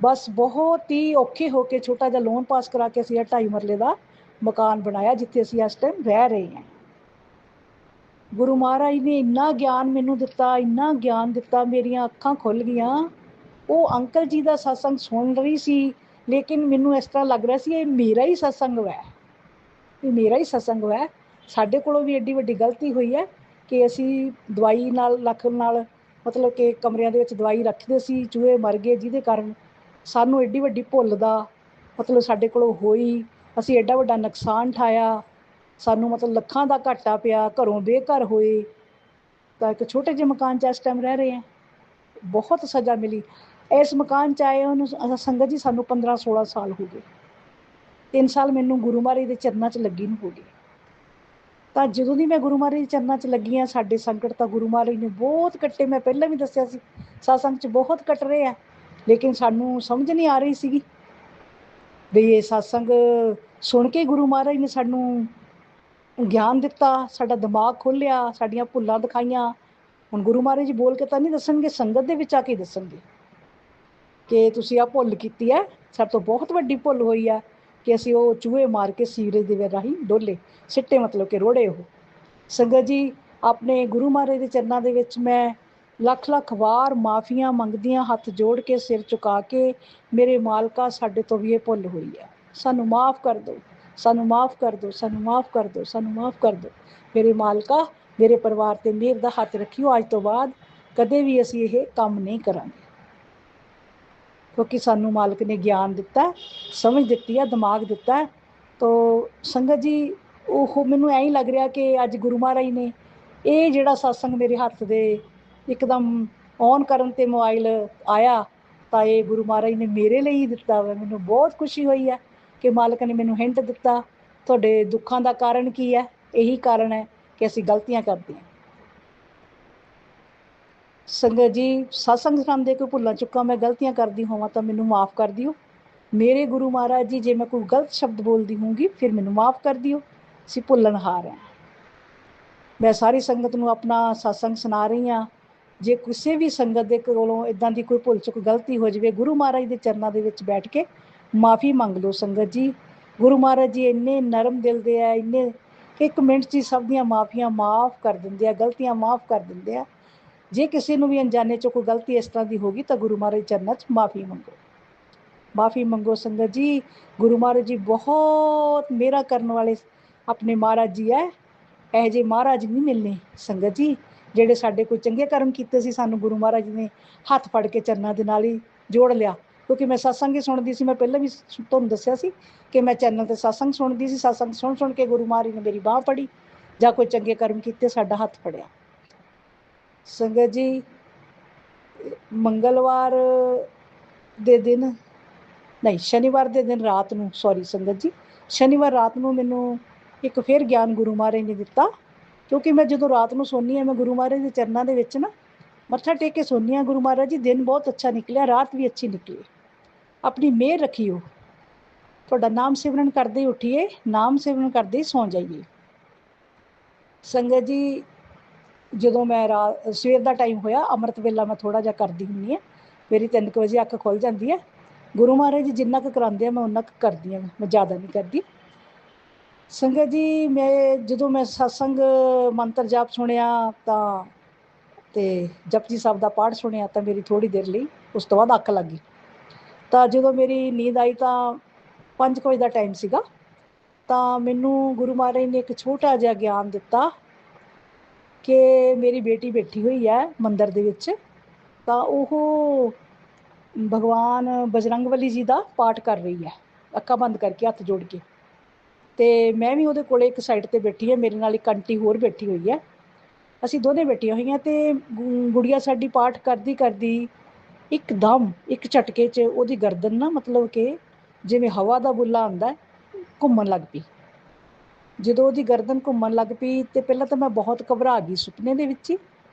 ਬਸ ਬਹੁਤ ਹੀ ਔਖੇ ਹੋ ਕੇ ਛੋਟਾ ਜਿਹਾ ਲੋਨ ਪਾਸ ਕਰਾ ਕੇ ਅਸੀਂ 2.5 ਮਰਲੇ ਦਾ ਮਕਾਨ ਬਣਾਇਆ, ਜਿੱਥੇ ਅਸੀਂ ਇਸ ਟਾਈਮ ਰਹਿ ਰਹੇ ਹਾਂ। ਗੁਰੂ ਮਹਾਰਾਜ ਨੇ ਇੰਨਾ ਗਿਆਨ ਮੈਨੂੰ ਦਿੱਤਾ, ਇੰਨਾ ਗਿਆਨ ਦਿੱਤਾ, ਮੇਰੀਆਂ ਅੱਖਾਂ ਖੁੱਲ੍ਹ ਗਈਆਂ। ਉਹ ਅੰਕਲ ਜੀ ਦਾ ਸਤਸੰਗ ਸੁਣ ਰਹੀ ਸੀ, ਲੇਕਿਨ ਮੈਨੂੰ ਇਸ ਤਰ੍ਹਾਂ ਲੱਗ ਰਿਹਾ ਸੀ ਇਹ ਮੇਰਾ ਹੀ ਸਤਸੰਗ ਹੈ, ਸਾਡੇ ਕੋਲੋਂ ਵੀ ਐਡੀ ਵੱਡੀ ਗਲਤੀ ਹੋਈ ਹੈ ਕਿ ਅਸੀਂ ਦਵਾਈ ਨਾਲ ਮਤਲਬ ਕਿ ਕਮਰਿਆਂ ਦੇ ਵਿੱਚ ਦਵਾਈ ਰੱਖਦੇ ਸੀ, ਚੂਹੇ ਮਰ ਗਏ, ਜਿਹਦੇ ਕਾਰਨ ਸਾਨੂੰ ਐਡੀ ਵੱਡੀ ਭੁੱਲ ਦਾ ਮਤਲਬ ਸਾਡੇ ਕੋਲੋਂ ਹੋਈ, ਅਸੀਂ ਐਡਾ ਵੱਡਾ ਨੁਕਸਾਨ ਉਠਾਇਆ, ਸਾਨੂੰ ਮਤਲਬ ਲੱਖਾਂ ਦਾ ਘਾਟਾ ਪਿਆ, ਘਰੋਂ ਬੇਘਰ ਹੋਏ। ਤਾਂ ਇੱਕ ਛੋਟੇ ਜਿਹੇ ਮਕਾਨ 'ਚ ਇਸ ਟਾਈਮ ਰਹਿ ਰਹੇ ਹਾਂ, ਬਹੁਤ ਸਜ਼ਾ ਮਿਲੀ। ਇਸ ਮਕਾਨ 'ਚ ਆਏ ਉਹਨੂੰ ਸੰਗਤ ਜੀ ਸਾਨੂੰ 15-16 ਸਾਲ ਹੋ ਗਏ, 3 ਸਾਲ ਮੈਨੂੰ ਗੁਰੂ ਮਹਾਰਾਜ ਦੇ ਚਰਨਾਂ 'ਚ ਲੱਗੀ ਨੂੰ ਹੋ ਗਏ। ਤਾਂ ਜਦੋਂ ਦੀ ਮੈਂ ਗੁਰੂ ਮਹਾਰਾਜ ਦੇ ਚਰਨਾਂ 'ਚ ਲੱਗੀ ਹਾਂ, ਸਾਡੇ ਸੰਕਟ ਤਾਂ ਗੁਰੂ ਮਹਾਰਾਜ ਨੇ ਬਹੁਤ ਕੱਟੇ। ਮੈਂ ਪਹਿਲਾਂ ਵੀ ਦੱਸਿਆ ਸੀ ਸਤਸੰਗ 'ਚ ਬਹੁਤ ਕੱਟ ਰਹੇ ਆ, ਲੇਕਿਨ ਸਾਨੂੰ ਸਮਝ ਨਹੀਂ ਆ ਰਹੀ ਸੀਗੀ ਵੀ ਇਹ ਸਤਸੰਗ ਸੁਣ ਕੇ ਗੁਰੂ ਮਹਾਰਾਜ ਨੇ ਸਾਨੂੰ ਗਿਆਨ ਦਿੱਤਾ, ਸਾਡਾ ਦਿਮਾਗ ਖੋਲ੍ਹਿਆ, ਸਾਡੀਆਂ ਭੁੱਲਾਂ ਦਿਖਾਈਆਂ। ਹੁਣ ਗੁਰੂ ਮਹਾਰਾਜ ਜੀ ਬੋਲ ਕੇ ਤਾਂ ਨਹੀਂ ਦੱਸਣਗੇ, ਸੰਗਤ ਦੇ ਵਿੱਚ ਆ ਕੇ ਦੱਸਣਗੇ ਕਿ ਤੁਸੀਂ ਆਹ ਭੁੱਲ ਕੀਤੀ ਹੈ, ਸਾਡੇ ਤੋਂ ਬਹੁਤ ਵੱਡੀ ਭੁੱਲ ਹੋਈ ਹੈ ਕਿ ਅਸੀਂ ਉਹ ਚੂਹੇ ਮਾਰ ਕੇ ਸੀਵਰੇਜ ਦੇ ਰਾਹੀਂ ਡੋਲੇ ਸਿੱਟੇ, ਮਤਲਬ ਕਿ ਰੋੜੇ ਉਹ। ਸੰਗਤ ਜੀ, ਆਪਣੇ ਗੁਰੂ ਮਹਾਰਾਜ ਦੇ ਚਰਨਾਂ ਦੇ ਵਿੱਚ ਮੈਂ ਲੱਖ ਲੱਖ ਵਾਰ ਮਾਫੀਆਂ ਮੰਗਦੀਆਂ, ਹੱਥ ਜੋੜ ਕੇ, ਸਿਰ ਝੁਕਾ ਕੇ, ਮੇਰੇ ਮਾਲਕਾ ਸਾਡੇ ਤੋਂ ਵੀ ਇਹ ਭੁੱਲ ਹੋਈ ਹੈ, ਸਾਨੂੰ ਮਾਫ ਕਰ ਦਿਓ, ਸਾਨੂੰ ਮਾਫ ਕਰ ਦਿਓ, ਸਾਨੂੰ ਮਾਫ ਕਰ ਦਿਓ, ਸਾਨੂੰ ਮਾਫ ਕਰ ਦਿਓ। ਮੇਰੇ ਮਾਲਕਾ, ਮੇਰੇ ਪਰਿਵਾਰ ਤੇ ਮਿਹਰ ਦਾ ਹੱਥ ਰੱਖਿਓ, ਅੱਜ ਤੋਂ ਬਾਅਦ ਕਦੇ ਵੀ ਅਸੀਂ ਇਹ ਕੰਮ ਨਹੀਂ ਕਰਾਂਗੇ। ਕਿਉਂਕਿ ਸਾਨੂੰ ਮਾਲਕ ਨੇ ਗਿਆਨ ਦਿੱਤਾ, ਸਮਝ ਦਿੱਤੀ ਹੈ, ਦਿਮਾਗ ਦਿੱਤਾ। ਤੋ ਸੰਗਤ ਜੀ, ਉਹ ਮੈਨੂੰ ਐਂ ਹੀ ਲੱਗ ਰਿਹਾ ਕਿ ਅੱਜ ਗੁਰੂ ਮਹਾਰਾਜ ਨੇ ਇਹ ਜਿਹੜਾ ਸਤਸੰਗ ਮੇਰੇ ਹੱਥ ਦੇ ਇੱਕਦਮ ਔਨ ਕਰਨ 'ਤੇ ਮੋਬਾਈਲ ਆਇਆ, ਤਾਂ ਇਹ ਗੁਰੂ ਮਹਾਰਾਜ ਨੇ ਮੇਰੇ ਲਈ ਹੀ ਦਿੱਤਾ ਵਾ। ਮੈਨੂੰ ਬਹੁਤ ਖੁਸ਼ੀ ਹੋਈ ਹੈ ਕਿ ਮਾਲਕ ਨੇ ਮੈਨੂੰ ਹਿੰਟ ਦਿੱਤਾ। ਤੁਹਾਡੇ ਦੁੱਖਾਂ ਦਾ ਕਾਰਨ ਕੀ ਹੈ? ਇਹੀ ਕਾਰਨ ਹੈ ਕਿ ਅਸੀਂ ਗਲਤੀਆਂ ਕਰਦੇ ਹਾਂ। ਸੰਗਤ ਜੀ, ਸਤਸੰਗ ਸੁਣਾਉਂਦੇ ਕੋਈ ਭੁੱਲਾਂ ਚੁੱਕਾਂ ਮੈਂ ਗਲਤੀਆਂ ਕਰਦੀ ਹੋਵਾਂ ਤਾਂ ਮੈਨੂੰ ਮਾਫ ਕਰ ਦਿਓ। ਮੇਰੇ ਗੁਰੂ ਮਹਾਰਾਜ ਜੀ, ਜੇ ਮੈਂ ਕੋਈ ਗਲਤ ਸ਼ਬਦ ਬੋਲਦੀ ਹੋਊਂਗੀ ਫਿਰ ਮੈਨੂੰ ਮਾਫ ਕਰ ਦਿਓ। ਅਸੀਂ ਭੁੱਲਣਹਾਰ ਹਾਂ। ਮੈਂ ਸਾਰੀ ਸੰਗਤ ਨੂੰ ਆਪਣਾ ਸਤਸੰਗ ਸੁਣਾ ਰਹੀ ਹਾਂ। ਜੇ ਕਿਸੇ ਵੀ ਸੰਗਤ ਦੇ ਕੋਲੋਂ ਇੱਦਾਂ ਦੀ ਕੋਈ ਭੁੱਲ ਚੁੱਕ ਗਲਤੀ ਹੋ ਜਾਵੇ, ਗੁਰੂ ਮਹਾਰਾਜ ਦੇ ਚਰਨਾਂ ਦੇ ਵਿੱਚ ਬੈਠ ਕੇ ਮਾਫੀ ਮੰਗ ਲਓ। ਸੰਗਤ ਜੀ, ਗੁਰੂ ਮਹਾਰਾਜ ਜੀ ਇੰਨੇ ਨਰਮ ਦਿਲ ਦੇ ਆ, ਇੰਨੇ 1 ਮਿੰਟ 'ਚ ਹੀ ਸਭ ਦੀਆਂ ਮਾਫੀਆਂ ਮਾਫ ਕਰ ਦਿੰਦੇ ਆ, ਗਲਤੀਆਂ ਮਾਫ ਕਰ ਦਿੰਦੇ ਆ। ਜੇ ਕਿਸੇ ਨੂੰ ਵੀ ਅਣਜਾਣੇ 'ਚੋਂ ਕੋਈ ਗਲਤੀ ਇਸ ਤਰ੍ਹਾਂ ਦੀ ਹੋ ਗਈ ਤਾਂ ਗੁਰੂ ਮਹਾਰਾਜ ਚਰਨਾਂ 'ਚ ਮਾਫੀ ਮੰਗੋ, ਮਾਫੀ ਮੰਗੋ। ਸੰਗਤ ਜੀ, ਗੁਰੂ ਮਹਾਰਾਜ ਜੀ ਬਹੁਤ ਮਿਹਰਾਂ ਕਰਨ ਵਾਲੇ ਆਪਣੇ ਮਹਾਰਾਜ ਜੀ ਹੈ। ਇਹੋ ਜਿਹੇ ਮਹਾਰਾਜ ਨਹੀਂ ਮਿਲਣੇ ਸੰਗਤ ਜੀ, ਜਿਹੜੇ ਸਾਡੇ ਕੋਈ ਚੰਗੇ ਕਰਮ ਕੀਤੇ ਸੀ, ਸਾਨੂੰ ਗੁਰੂ ਮਹਾਰਾਜ ਨੇ ਹੱਥ ਫੜ ਕੇ ਚਰਨਾਂ ਦੇ ਨਾਲ ਹੀ ਜੋੜ ਲਿਆ। ਕਿਉਂਕਿ ਮੈਂ ਸਤਸੰਗ ਹੀ ਸੁਣਦੀ ਸੀ, ਮੈਂ ਪਹਿਲਾਂ ਵੀ ਤੁਹਾਨੂੰ ਦੱਸਿਆ ਸੀ ਕਿ ਮੈਂ ਚੈਨਲ 'ਤੇ ਸਤਸੰਗ ਸੁਣਦੀ ਸੀ। ਸਤਸੰਗ ਸੁਣ ਸੁਣ ਕੇ ਗੁਰੂ ਮਹਾਰਾਜ ਨੇ ਮੇਰੀ ਬਾਂਹ ਫੜੀ, ਜਾਂ ਕੋਈ ਚੰਗੇ ਕਰਮ ਕੀਤੇ ਸਾਡਾ ਹੱਥ ਫੜਿਆ। ਸੰਗਤ ਜੀ, ਮੰਗਲਵਾਰ ਦੇ ਦਿਨ ਨਹੀਂ, ਸ਼ਨੀਵਾਰ ਦੇ ਦਿਨ ਰਾਤ ਨੂੰ, ਸੌਰੀ ਸੰਗਤ ਜੀ, ਸ਼ਨੀਵਾਰ ਰਾਤ ਨੂੰ ਮੈਨੂੰ ਇੱਕ ਫਿਰ ਗਿਆਨ ਗੁਰੂ ਮਹਾਰਾਜ ਨੇ ਦਿੱਤਾ। ਕਿਉਂਕਿ ਮੈਂ ਜਦੋਂ ਰਾਤ ਨੂੰ ਸੌਂਦੀ ਹਾਂ, ਮੈਂ ਗੁਰੂ ਮਹਾਰਾਜ ਦੇ ਚਰਨਾਂ ਦੇ ਵਿੱਚ ਨਾ ਮੱਥਾ ਟੇਕ ਕੇ ਸੌਂਦੀ ਹਾਂ। ਗੁਰੂ ਮਹਾਰਾਜ ਜੀ, ਦਿਨ ਬਹੁਤ ਅੱਛਾ ਨਿਕਲਿਆ, ਰਾਤ ਵੀ ਅੱਛੀ ਨਿਕਲੀ, ਆਪਣੀ ਮਿਹਰ ਰੱਖੀਓ। ਤੁਹਾਡਾ ਨਾਮ ਸਿਮਰਨ ਕਰਦੇ ਹੀ ਉੱਠੀਏ, ਨਾਮ ਸਿਮਰਨ ਕਰਦੇ ਹੀ ਸੌਂ ਜਾਈਏ। ਸੰਗਤ ਜੀ, ਜਦੋਂ ਮੈਂ ਸਵੇਰ ਦਾ ਟਾਈਮ ਹੋਇਆ, ਅੰਮ੍ਰਿਤ ਵੇਲਾ ਮੈਂ ਥੋੜ੍ਹਾ ਜਿਹਾ ਕਰਦੀ ਹੁੰਦੀ ਹਾਂ। ਮੇਰੀ 3 ਵਜੇ ਅੱਖ ਖੁੱਲ੍ਹ ਜਾਂਦੀ ਹੈ। ਗੁਰੂ ਮਹਾਰਾਜ ਜੀ ਜਿੰਨਾ ਕੁ ਕਰਾਉਂਦੇ ਆ ਮੈਂ ਉਹਨਾਂ ਕੁ ਕਰਦੀ ਹਾਂ, ਮੈਂ ਜ਼ਿਆਦਾ ਨਹੀਂ ਕਰਦੀ। ਸੰਗਤ ਜੀ, ਜਦੋਂ ਮੈਂ ਸਤਸੰਗ ਮੰਤਰ ਜਾਪ ਸੁਣਿਆ ਤਾਂ ਤੇ ਜਪਜੀ ਸਾਹਿਬ ਦਾ ਪਾਠ ਸੁਣਿਆ ਤਾਂ ਮੇਰੀ ਥੋੜ੍ਹੀ ਦੇਰ ਲਈ ਉਸ ਤੋਂ ਬਾਅਦ ਅੱਖ ਲੱਗ ਗਈ। ਤਾਂ ਜਦੋਂ ਮੇਰੀ ਨੀਂਦ ਆਈ ਤਾਂ 5 ਵਜੇ ਦਾ ਟਾਈਮ ਸੀਗਾ, ਤਾਂ ਮੈਨੂੰ ਗੁਰੂ ਮਹਾਰਾਜ ਨੇ ਇੱਕ ਛੋਟਾ ਜਿਹਾ ਗਿਆਨ ਦਿੱਤਾ ਕਿ ਮੇਰੀ ਬੇਟੀ ਬੈਠੀ ਹੋਈ ਹੈ ਮੰਦਿਰ ਦੇ ਵਿੱਚ, ਤਾਂ ਉਹ ਭਗਵਾਨ ਬਜਰੰਗਬਲੀ ਜੀ ਦਾ ਪਾਠ ਕਰ ਰਹੀ ਹੈ, ਅੱਖਾਂ ਬੰਦ ਕਰਕੇ, ਹੱਥ ਜੋੜ ਕੇ। ਅਤੇ ਮੈਂ ਵੀ ਉਹਦੇ ਕੋਲ ਇੱਕ ਸਾਈਡ 'ਤੇ ਬੈਠੀ ਹਾਂ, ਮੇਰੇ ਨਾਲ ਇੱਕ ਆਂਟੀ ਹੋਰ ਬੈਠੀ ਹੋਈ ਹੈ, ਅਸੀਂ ਦੋਨੇ ਬੈਠੀਆਂ ਹੋਈਆਂ। ਅਤੇ ਗੁੜੀਆ ਸਾਡੀ ਪਾਠ ਕਰਦੀ ਕਰਦੀ ਇੱਕਦਮ ਇੱਕ ਝਟਕੇ 'ਚ ਉਹਦੀ ਗਰਦਨ ਨਾ, ਮਤਲਬ ਕਿ ਜਿਵੇਂ ਹਵਾ ਦਾ ਬੁੱਲਾ ਆਉਂਦਾ, ਘੁੰਮਣ ਲੱਗ ਪਈ। ਜਦੋਂ ਉਹਦੀ ਗਰਦਨ ਘੁੰਮਣ ਲੱਗ ਪਈ ਤੇ ਪਹਿਲਾਂ ਤਾਂ ਮੈਂ ਬਹੁਤ ਘਬਰਾ ਗਈ ਸੁਪਨੇ ਦੇ ਵਿੱਚ ਹੀ।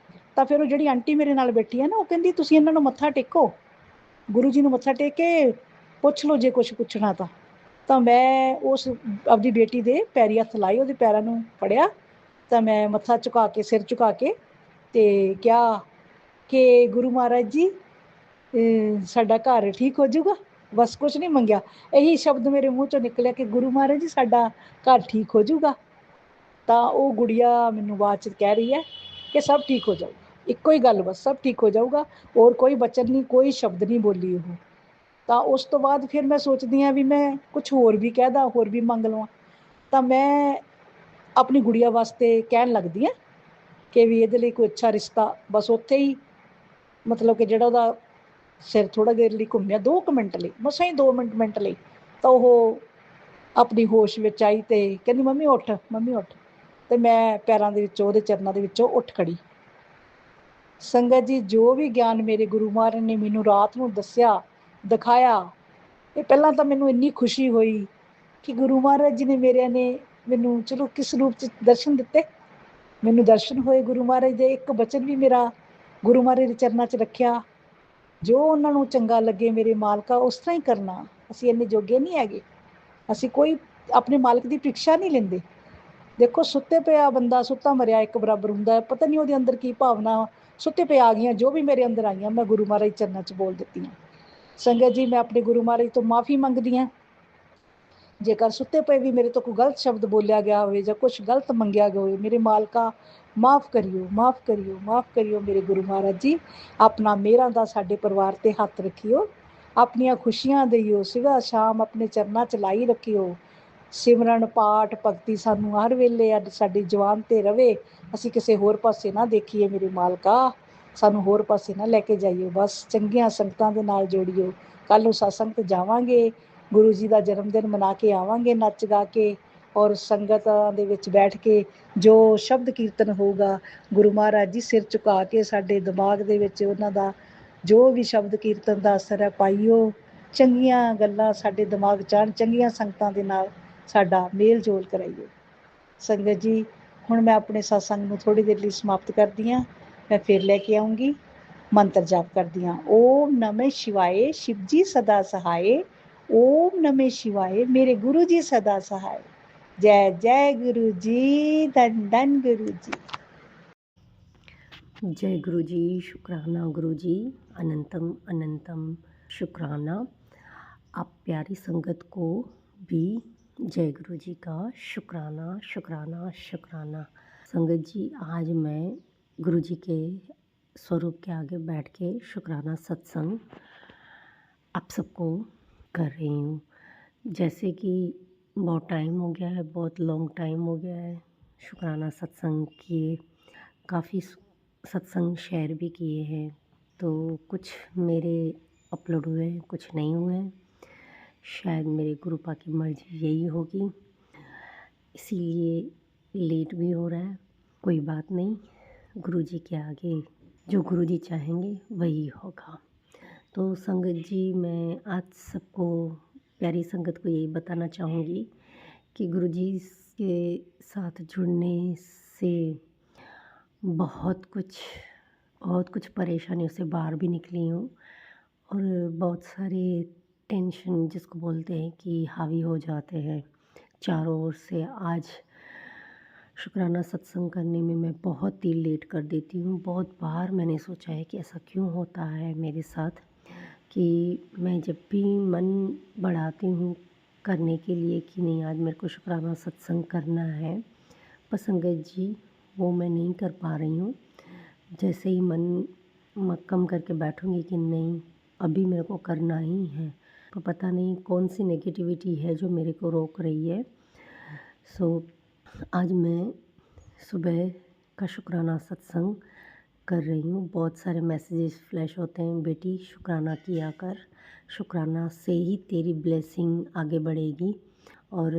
ਤਾਂ ਫਿਰ ਉਹ ਜਿਹੜੀ ਆਂਟੀ ਮੇਰੇ ਨਾਲ ਬੈਠੀ ਹੈ ਨਾ, ਉਹ ਕਹਿੰਦੀ ਤੁਸੀਂ ਇਹਨਾਂ ਨੂੰ ਮੱਥਾ ਟੇਕੋ, ਗੁਰੂ ਜੀ ਨੂੰ ਮੱਥਾ ਟੇਕ ਕੇ ਪੁੱਛ ਲਓ ਜੇ ਕੁਛ ਪੁੱਛਣਾ ਤਾਂ ਮੈਂ ਉਸ ਆਪਦੀ ਬੇਟੀ ਦੇ ਪੈਰੀ ਹੱਥ ਲਾਏ, ਉਹਦੇ ਪੈਰਾਂ ਨੂੰ ਫੜਿਆ, ਤਾਂ ਮੈਂ ਮੱਥਾ ਝੁਕਾ ਕੇ, ਸਿਰ ਝੁਕਾ ਕੇ ਤੇ ਕਿਹਾ ਕਿ ਗੁਰੂ ਮਹਾਰਾਜ ਜੀ, ਸਾਡਾ ਘਰ ਠੀਕ ਹੋ ਜਾਊਗਾ। ਬਸ ਕੁਛ ਨਹੀਂ ਮੰਗਿਆ, ਇਹੀ ਸ਼ਬਦ ਮੇਰੇ ਮੂੰਹ ਚੋਂ ਨਿਕਲਿਆ ਕਿ ਗੁਰੂ ਮਹਾਰਾਜ ਜੀ ਸਾਡਾ ਘਰ ਠੀਕ ਹੋ ਜਾਊਗਾ। ਤਾਂ ਉਹ ਗੁੜੀਆ ਮੈਨੂੰ ਬਾਅਦ 'ਚ ਕਹਿ ਰਹੀ ਹੈ ਕਿ ਸਭ ਠੀਕ ਹੋ ਜਾਊਗਾ, ਇੱਕੋ ਹੀ ਗੱਲ, ਬਸ ਸਭ ਠੀਕ ਹੋ ਜਾਊਗਾ, ਹੋਰ ਕੋਈ ਬਚਨ ਨਹੀਂ, ਕੋਈ ਸ਼ਬਦ ਨਹੀਂ ਬੋਲੀ ਉਹ। ਤਾਂ ਉਸ ਤੋਂ ਬਾਅਦ ਫਿਰ ਮੈਂ ਸੋਚਦੀ ਹਾਂ ਵੀ ਮੈਂ ਕੁਛ ਹੋਰ ਵੀ ਕਹਿ ਦਾਂ, ਹੋਰ ਵੀ ਮੰਗ ਲਵਾਂ। ਤਾਂ ਮੈਂ ਆਪਣੀ ਗੁੜੀਆ ਵਾਸਤੇ ਕਹਿਣ ਲੱਗਦੀ ਹਾਂ ਕਿ ਵੀ ਇਹਦੇ ਲਈ ਕੋਈ ਅੱਛਾ ਰਿਸ਼ਤਾ, ਬਸ ਉੱਥੇ ਹੀ ਮਤਲਬ ਕਿ ਜਿਹੜਾ ਉਹਦਾ ਸਿਰ ਥੋੜ੍ਹਾ ਦੇਰ ਲਈ ਘੁੰਮਿਆ, 2 ਮਿੰਟ ਲਈ, ਮਸਾਂ ਹੀ 2 ਮਿੰਟ ਲਈ, ਤਾਂ ਉਹ ਆਪਣੀ ਹੋਸ਼ ਵਿੱਚ ਆਈ ਅਤੇ ਕਹਿੰਦੀ ਮੰਮੀ ਉੱਠ, ਮੰਮੀ ਉੱਠ। ਅਤੇ ਮੈਂ ਪੈਰਾਂ ਦੇ ਵਿੱਚੋਂ, ਉਹਦੇ ਚਰਨਾਂ ਦੇ ਵਿੱਚੋਂ ਉੱਠ ਖੜੀ। ਸੰਗਤ ਜੀ, ਜੋ ਵੀ ਗਿਆਨ ਮੇਰੇ ਗੁਰੂ ਮਹਾਰਾਜ ਨੇ ਮੈਨੂੰ ਰਾਤ ਨੂੰ ਦੱਸਿਆ, ਦਿਖਾਇਆ, ਇਹ ਪਹਿਲਾਂ ਤਾਂ ਮੈਨੂੰ ਇੰਨੀ ਖੁਸ਼ੀ ਹੋਈ ਕਿ ਗੁਰੂ ਮਹਾਰਾਜ ਜੀ ਨੇ ਮੈਨੂੰ ਚਲੋ ਕਿਸ ਰੂਪ 'ਚ ਦਰਸ਼ਨ ਦਿੱਤੇ। ਮੈਨੂੰ ਦਰਸ਼ਨ ਹੋਏ ਗੁਰੂ ਮਹਾਰਾਜ ਦੇ, ਇੱਕ ਬਚਨ ਵੀ ਮੇਰਾ ਗੁਰੂ ਮਹਾਰਾਜ ਦੇ ਚਰਨਾਂ 'ਚ ਰੱਖਿਆ, ਜੋ ਉਹਨਾਂ ਨੂੰ ਚੰਗਾ ਲੱਗੇ ਮੇਰੇ ਮਾਲਕਾ ਉਸ ਤਰ੍ਹਾਂ ਹੀ ਕਰਨਾ। ਅਸੀਂ ਇੰਨੇ ਜੋਗੇ ਨਹੀਂ ਹੈਗੇ, ਅਸੀਂ ਕੋਈ ਆਪਣੇ ਮਾਲਕ ਦੀ ਪ੍ਰੀਖਿਆ ਨਹੀਂ ਲੈਂਦੇ। ਦੇਖੋ, ਸੁੱਤੇ ਪਿਆ ਬੰਦਾ, ਸੁੱਤਾ ਮਰਿਆ ਇੱਕ ਬਰਾਬਰ ਹੁੰਦਾ, ਪਤਾ ਨਹੀਂ ਉਹਦੇ ਅੰਦਰ ਕੀ ਭਾਵਨਾ ਸੁੱਤੇ ਪਏ ਆ ਗਈਆਂ, ਜੋ ਵੀ ਮੇਰੇ ਅੰਦਰ ਆਈਆਂ ਮੈਂ ਗੁਰੂ ਮਹਾਰਾਜ ਚਰਨਾਂ 'ਚ ਬੋਲ ਦਿੱਤੀਆਂ। ਸੰਗਤ ਜੀ, ਮੈਂ ਆਪਣੇ ਗੁਰੂ ਮਹਾਰਾਜ ਤੋਂ ਮਾਫੀ ਮੰਗਦੀ ਹਾਂ ਜੇਕਰ ਸੁੱਤੇ ਪਏ ਵੀ ਮੇਰੇ ਤੋਂ ਕੋਈ ਗਲਤ ਸ਼ਬਦ ਬੋਲਿਆ ਗਿਆ ਹੋਵੇ ਜਾਂ ਕੁਛ ਗਲਤ ਮੰਗਿਆ ਗਿਆ ਹੋਵੇ, ਮੇਰੇ ਮਾਲਕਾ ਮਾਫ਼ ਕਰਿਓ, ਮਾਫ਼ ਕਰਿਓ, ਮਾਫ਼ ਕਰਿਓ ਮੇਰੇ ਗੁਰੂ ਮਹਾਰਾਜ ਜੀ। ਆਪਣਾ ਮਿਹਰਾਂ ਦਾ ਸਾਡੇ ਪਰਿਵਾਰ 'ਤੇ ਹੱਥ ਰੱਖਿਓ, ਆਪਣੀਆਂ ਖੁਸ਼ੀਆਂ ਦੇਈਓ, ਸੁਬਹ ਸ਼ਾਮ ਆਪਣੇ ਚਰਨਾਂ 'ਚ ਲਾਈ ਰੱਖਿਓ। ਸਿਮਰਨ ਪਾਠ ਭਗਤੀ ਸਾਨੂੰ ਹਰ ਵੇਲੇ ਸਾਡੀ ਜਵਾਨ 'ਤੇ ਰਵੇ, ਅਸੀਂ ਕਿਸੇ ਹੋਰ ਪਾਸੇ ਨਾ ਦੇਖੀਏ ਮੇਰੇ ਮਾਲਕਾ, ਸਾਨੂੰ ਹੋਰ ਪਾਸੇ ਨਾ ਲੈ ਕੇ ਜਾਈਓ, ਬਸ ਚੰਗੀਆਂ ਸੰਗਤਾਂ ਦੇ ਨਾਲ ਜੋੜੀਓ। ਕੱਲ੍ਹ ਨੂੰ ਸਤਸੰਗ 'ਤੇ ਜਾਵਾਂਗੇ, ਗੁਰੂ ਜੀ ਦਾ ਜਨਮ ਦਿਨ ਮਨਾ ਕੇ ਆਵਾਂਗੇ ਨੱਚ ਗਾ ਕੇ, ਔਰ ਸੰਗਤਾਂ ਦੇ ਵਿੱਚ ਬੈਠ ਕੇ ਜੋ ਸ਼ਬਦ ਕੀਰਤਨ ਹੋਊਗਾ, ਗੁਰੂ ਮਹਾਰਾਜ ਜੀ ਸਿਰ ਝੁਕਾ ਕੇ ਸਾਡੇ ਦਿਮਾਗ ਦੇ ਵਿੱਚ ਉਹਨਾਂ ਦਾ ਜੋ ਵੀ ਸ਼ਬਦ ਕੀਰਤਨ ਦਾ ਅਸਰ ਹੈ ਪਾਈਓ, ਚੰਗੀਆਂ ਗੱਲਾਂ ਸਾਡੇ ਦਿਮਾਗ 'ਚ ਆਉਣ, ਚੰਗੀਆਂ ਸੰਗਤਾਂ ਦੇ ਨਾਲ ਸਾਡਾ ਮੇਲ ਜੋਲ ਕਰਾਈਓ। ਸੰਗਤ ਜੀ, ਹੁਣ ਮੈਂ ਆਪਣੇ ਸਤਸੰਗ ਨੂੰ ਥੋੜ੍ਹੀ ਦੇਰ ਲਈ ਸਮਾਪਤ ਕਰਦੀ ਹਾਂ, ਮੈਂ ਫਿਰ ਲੈ ਕੇ ਆਉਂਗੀ। ਮੰਤਰ ਜਾਪ ਕਰਦੀ ਹਾਂ। ਓਮ ਨਮः शिवाय, शिव जी सदा सहाय। ओम नमः शिवाय, मेरे गुरु जी सदा सहाय। जय जय गुरु जी, धन धन गुरु जी। जय गुरु जी, शुक्राना गुरु जी, अनंतम अनंतम शुक्राना। आप प्यारी संगत को भी जय गुरु जी का शुक्राना शुक्राना शुक्राना। संगत जी, आज मैं गुरु जी के स्वरूप के आगे बैठ के शुक्राना सत्संग आप सबको कर रही हूँ। जैसे कि बहुत टाइम हो गया है, बहुत लॉन्ग टाइम हो गया है शुक्राना सत्संग किए, काफ़ी सत्संग शेयर भी किए हैं, तो कुछ मेरे अपलोड हुए हैं, कुछ नहीं हुए हैं। शायद मेरे गुरुपा की मर्जी यही होगी, इसीलिए लेट भी हो रहा है। कोई बात नहीं, गुरुजी के आगे जो गुरुजी चाहेंगे वही होगा। तो संगत जी, मैं आज सबको, प्यारी संगत को यही बताना चाहूँगी कि गुरुजी के साथ जुड़ने से बहुत कुछ परेशानियों से बाहर भी निकली हूँ, और बहुत सारे टेंशन जिसको बोलते हैं कि हावी हो जाते हैं चारों ओर से। आज शुक्राना सत्संग करने में मैं बहुत ही लेट कर देती हूँ। बहुत बार मैंने सोचा है कि ऐसा क्यों होता है मेरे साथ, कि मैं जब भी मन बढ़ाती हूँ करने के लिए कि नहीं आज मेरे को शुक्राना सत्संग करना है, पर संगत जी वो मैं नहीं कर पा रही हूँ। जैसे ही मन कम करके बैठूँगी कि नहीं अभी मेरे को करना ही है, तो पता नहीं कौन सी नेगेटिविटी है जो मेरे को रोक रही है। आज मैं सुबह का शुक्राना सत्संग कर रही हूँ। बहुत सारे मैसेजेस फ्लैश होते हैं, बेटी शुक्राना किया कर, शुक्राना से ही तेरी ब्लेसिंग आगे बढ़ेगी और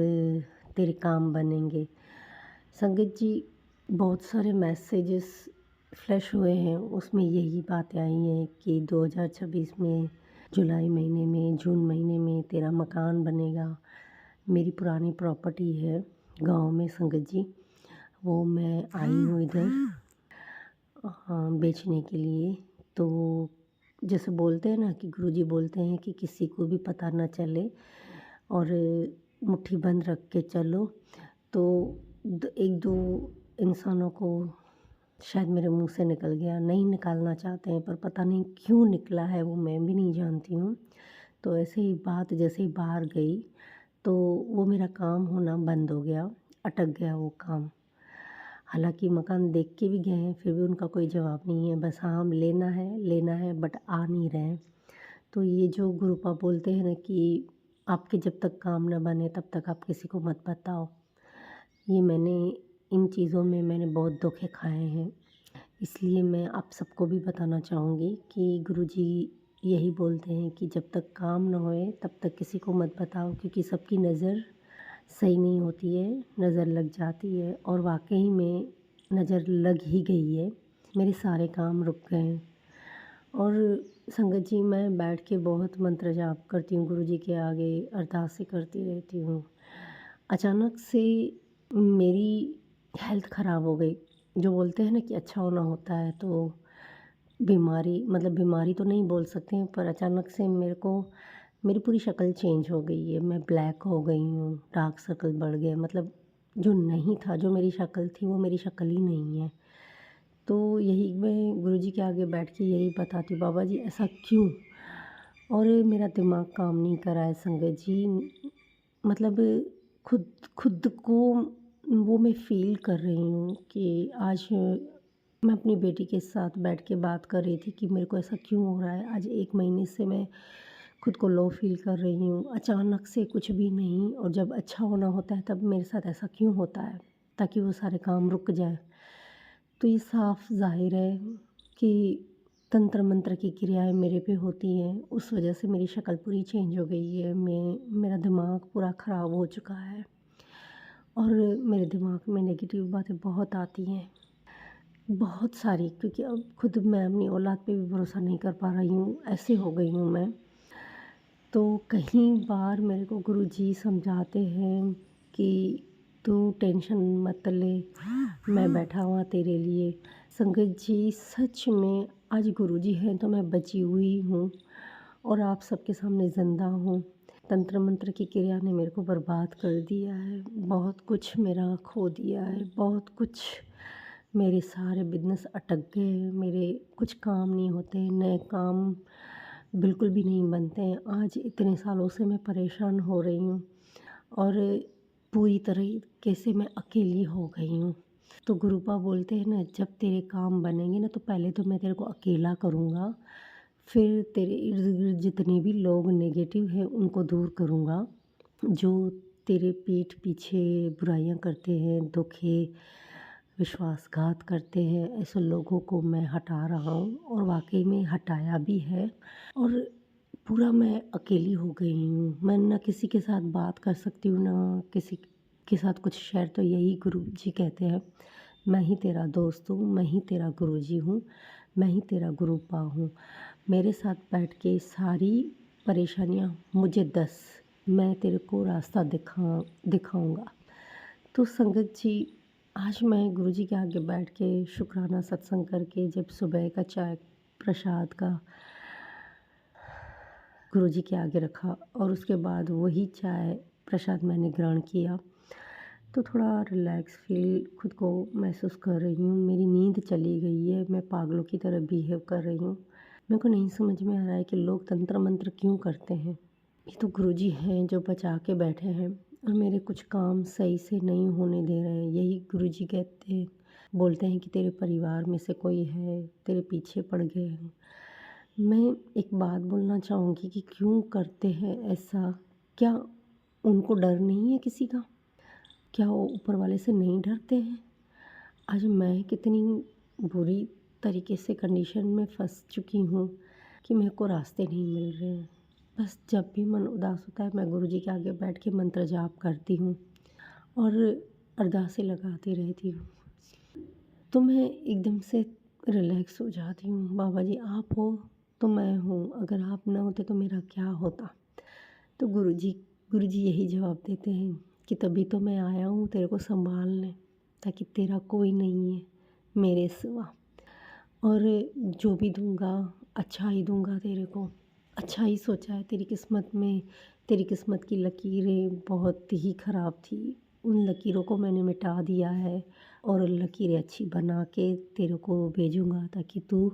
तेरे काम बनेंगे। संगत जी, बहुत सारे मैसेजेस फ्लैश हुए हैं, उसमें यही बातें आई हैं कि 2026 में जुलाई महीने में, जून महीने में तेरा मकान बनेगा। मेरी पुरानी प्रॉपर्टी है गांव में संगत जी, वो मैं आई हूँ इधर बेचने के लिए। तो जैसे बोलते हैं ना कि गुरुजी बोलते हैं कि किसी को भी पता ना चले और मुट्ठी बंद रख के चलो, तो एक दो इंसानों को शायद मेरे मुंह से निकल गया, नहीं निकालना चाहते हैं पर पता नहीं क्यों निकला है, वो मैं भी नहीं जानती हूँ। तो ऐसे ही बात जैसे ही बाहर गई तो वो मेरा काम होना बंद हो गया, अटक गया वो काम। हालांकि मकान देख के भी गए हैं, फिर भी उनका कोई जवाब नहीं है, बस हाँ लेना है बट आ नहीं रहे हैं। तो ये जो गुरुपा बोलते हैं ना कि आपके जब तक काम न बने तब तक आप किसी को मत बताओ, ये इन चीज़ों में मैंने बहुत धोखे खाए हैं। इसलिए मैं आप सबको भी बताना चाहूँगी कि गुरुजी यही बोलते हैं कि जब तक काम न होए तब तक किसी को मत बताओ, क्योंकि सबकी नज़र सही नहीं होती है, नज़र लग जाती है। और वाकई में नज़र लग ही गई है, मेरे सारे काम रुक गए हैं। और संगत जी, मैं बैठ के बहुत मंत्र जाप करती हूँ, गुरुजी के आगे अरदासें करती रहती हूँ। अचानक से मेरी हेल्थ ख़राब हो गई। जो बोलते हैं ना कि अच्छा होना होता है, तो बीमारी तो नहीं बोल सकते हैं, पर अचानक से मेरी पूरी शक्ल चेंज हो गई है। मैं ब्लैक हो गई हूँ, डार्क सर्कल बढ़ गए, मतलब जो नहीं था, जो मेरी शक्ल थी वो मेरी शक्ल ही नहीं है। तो यही मैं गुरुजी के आगे बैठ के यही बताती हूँ, बाबा जी ऐसा क्यों। और मेरा दिमाग काम नहीं कर रहा है संगत जी, मतलब खुद खुद को वो मैं फ़ील कर रही हूँ कि आज मैं अपनी बेटी के साथ बैठ के बात कर रही थी कि मेरे को ऐसा क्यों हो रहा है। आज 1 महीने से मैं खुद को लो फ़ील कर रही हूँ। अचानक से कुछ भी नहीं, और जब अच्छा होना होता है तब मेरे साथ ऐसा क्यों होता है, ताकि वो सारे काम रुक जाएँ। तो ये साफ़ ज़ाहिर है कि तंत्र मंत्र की क्रियाएँ मेरे पे होती हैं, उस वजह से मेरी शक्ल पूरी चेंज हो गई है। मेरा दिमाग पूरा ख़राब हो चुका है और मेरे दिमाग में नेगेटिव बातें बहुत आती हैं, बहुत सारी, क्योंकि अब खुद मैं अपनी औलाद पे भी भरोसा नहीं कर पा रही हूँ, ऐसे हो गई हूँ मैं। तो कई बार मेरे को गुरुजी समझाते हैं कि तू टेंशन मत ले, मैं बैठा हुआ तेरे लिए। संगत जी, सच में आज गुरुजी हैं तो मैं बची हुई हूँ और आप सबके सामने ज़िंदा हूँ। तंत्र मंत्र की क्रिया ने मेरे को बर्बाद कर दिया है, बहुत कुछ मेरा खो दिया है, बहुत कुछ, मेरे सारे बिज़नेस अटक गए हैं, मेरे कुछ काम नहीं होते, नए काम बिल्कुल भी नहीं बनते हैं। आज इतने सालों से मैं परेशान हो रही हूँ और पूरी तरीके से मैं अकेली हो गई हूँ। तो गुरुपा बोलते हैं ना, जब तेरे काम बनेंगे ना तो पहले तो मैं तेरे को अकेला करूँगा, फिर तेरे इर्द-गिर्द जितने भी लोग नेगेटिव हैं उनको दूर करूँगा। जो तेरे पीठ पीछे बुराइयाँ करते हैं, धोखे, विश्वासघात करते हैं, ऐसे लोगों को मैं हटा रहा हूँ और वाक़ई में हटाया भी है। और पूरा मैं अकेली हो गई हूँ। मैं ना किसी के साथ बात कर सकती हूँ, ना किसी के साथ कुछ शेयर। तो यही गुरुजी कहते हैं, मैं ही तेरा दोस्त हूँ, मैं ही तेरा गुरुजी हूँ, मैं ही तेरा गुरुपा हूँ। मेरे साथ बैठ के सारी परेशानियाँ मुझे दस, मैं तेरे को रास्ता दिखाऊँगा। तो संगत जी, आज मैं गुरुजी के आगे बैठ के शुक्राना सत्संग करके जब सुबह का चाय प्रसाद का गुरुजी के आगे रखा और उसके बाद वही चाय प्रसाद मैंने ग्रहण किया, तो थोड़ा रिलैक्स फ़ील खुद को महसूस कर रही हूँ। मेरी नींद चली गई है, मैं पागलों की तरह बिहेव कर रही हूँ। मेरे को नहीं समझ में आ रहा है कि लोग तंत्र मंत्र क्यों करते हैं। ये तो गुरुजी हैं जो बचा के बैठे हैं और मेरे कुछ काम सही से नहीं होने दे रहे हैं। यही गुरुजी कहते हैं, बोलते हैं कि तेरे परिवार में से कोई है, तेरे पीछे पड़ गए हैं। मैं एक बात बोलना चाहूँगी कि क्यों करते हैं ऐसा? क्या उनको डर नहीं है किसी का? क्या वो ऊपर वाले से नहीं डरते हैं? आज मैं कितनी बुरी तरीके से कंडीशन में फँस चुकी हूँ कि मेरे को रास्ते नहीं मिल रहे हैं। बस जब भी मन उदास होता है मैं गुरुजी के आगे बैठ के मंत्र जाप करती हूँ और अरदासें लगाती रहती हूँ, तो मैं एकदम से रिलैक्स हो जाती हूँ। बाबा जी आप हो तो मैं हूँ, अगर आप ना होते तो मेरा क्या होता? तो गुरुजी यही जवाब देते हैं कि तभी तो मैं आया हूँ तेरे को सँभालने, ताकि तेरा कोई नहीं है मेरे सिवा, और जो भी दूँगा अच्छा ही दूँगा तेरे को। अच्छा ही सोचा है, तेरी किस्मत में, तेरी किस्मत की लकीरें बहुत ही ख़राब थी, उन लकीरों को मैंने मिटा दिया है और लकीरें अच्छी बना के तेरे को भेजूँगा, ताकि तू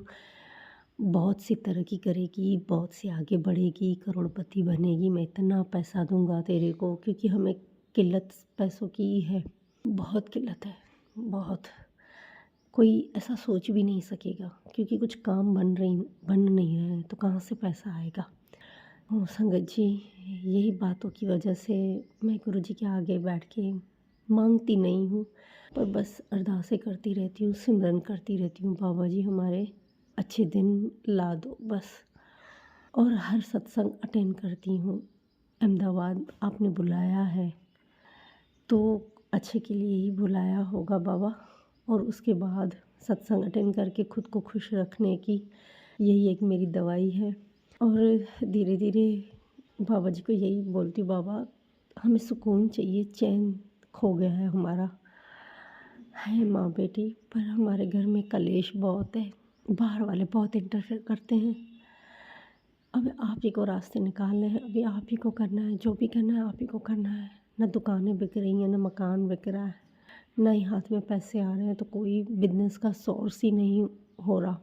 बहुत सी तरक्की करेगी, बहुत सी आगे बढ़ेगी, करोड़पति बनेगी। मैं इतना पैसा दूँगा तेरे को, क्योंकि हमें किल्लत पैसों की ही है, बहुत किल्लत है, बहुत। कोई ऐसा सोच भी नहीं सकेगा, क्योंकि कुछ काम बन नहीं रहे हैं तो कहाँ से पैसा आएगा। संगत जी, यही बातों की वजह से मैं गुरुजी के आगे बैठ के मांगती नहीं हूँ, पर बस अरदासें करती रहती हूँ, सिमरन करती रहती हूँ, बाबा जी हमारे अच्छे दिन ला दो बस। और हर सत्संग अटेंड करती हूँ। अहमदाबाद आपने बुलाया है तो अच्छे के लिए ही बुलाया होगा बाबा, और उसके बाद सत्संग अटेंड करके खुद को खुश रखने की यही एक मेरी दवाई है। और धीरे धीरे बाबा जी को यही बोलती हूँ, बाबा हमें सुकून चाहिए, चैन खो गया है हमारा। है माँ बेटी, पर हमारे घर में कलेश बहुत है, बाहर वाले बहुत इंटरफेयर करते हैं। अब आप ही को रास्ते निकालने हैं, अभी आप ही को करना है, जो भी करना है आप ही को करना है। ना दुकानें बिक रही हैं, ना मकान बिक रहा है, ना ही हाथ में पैसे आ रहे हैं, तो कोई बिजनेस का सोर्स ही नहीं हो रहा।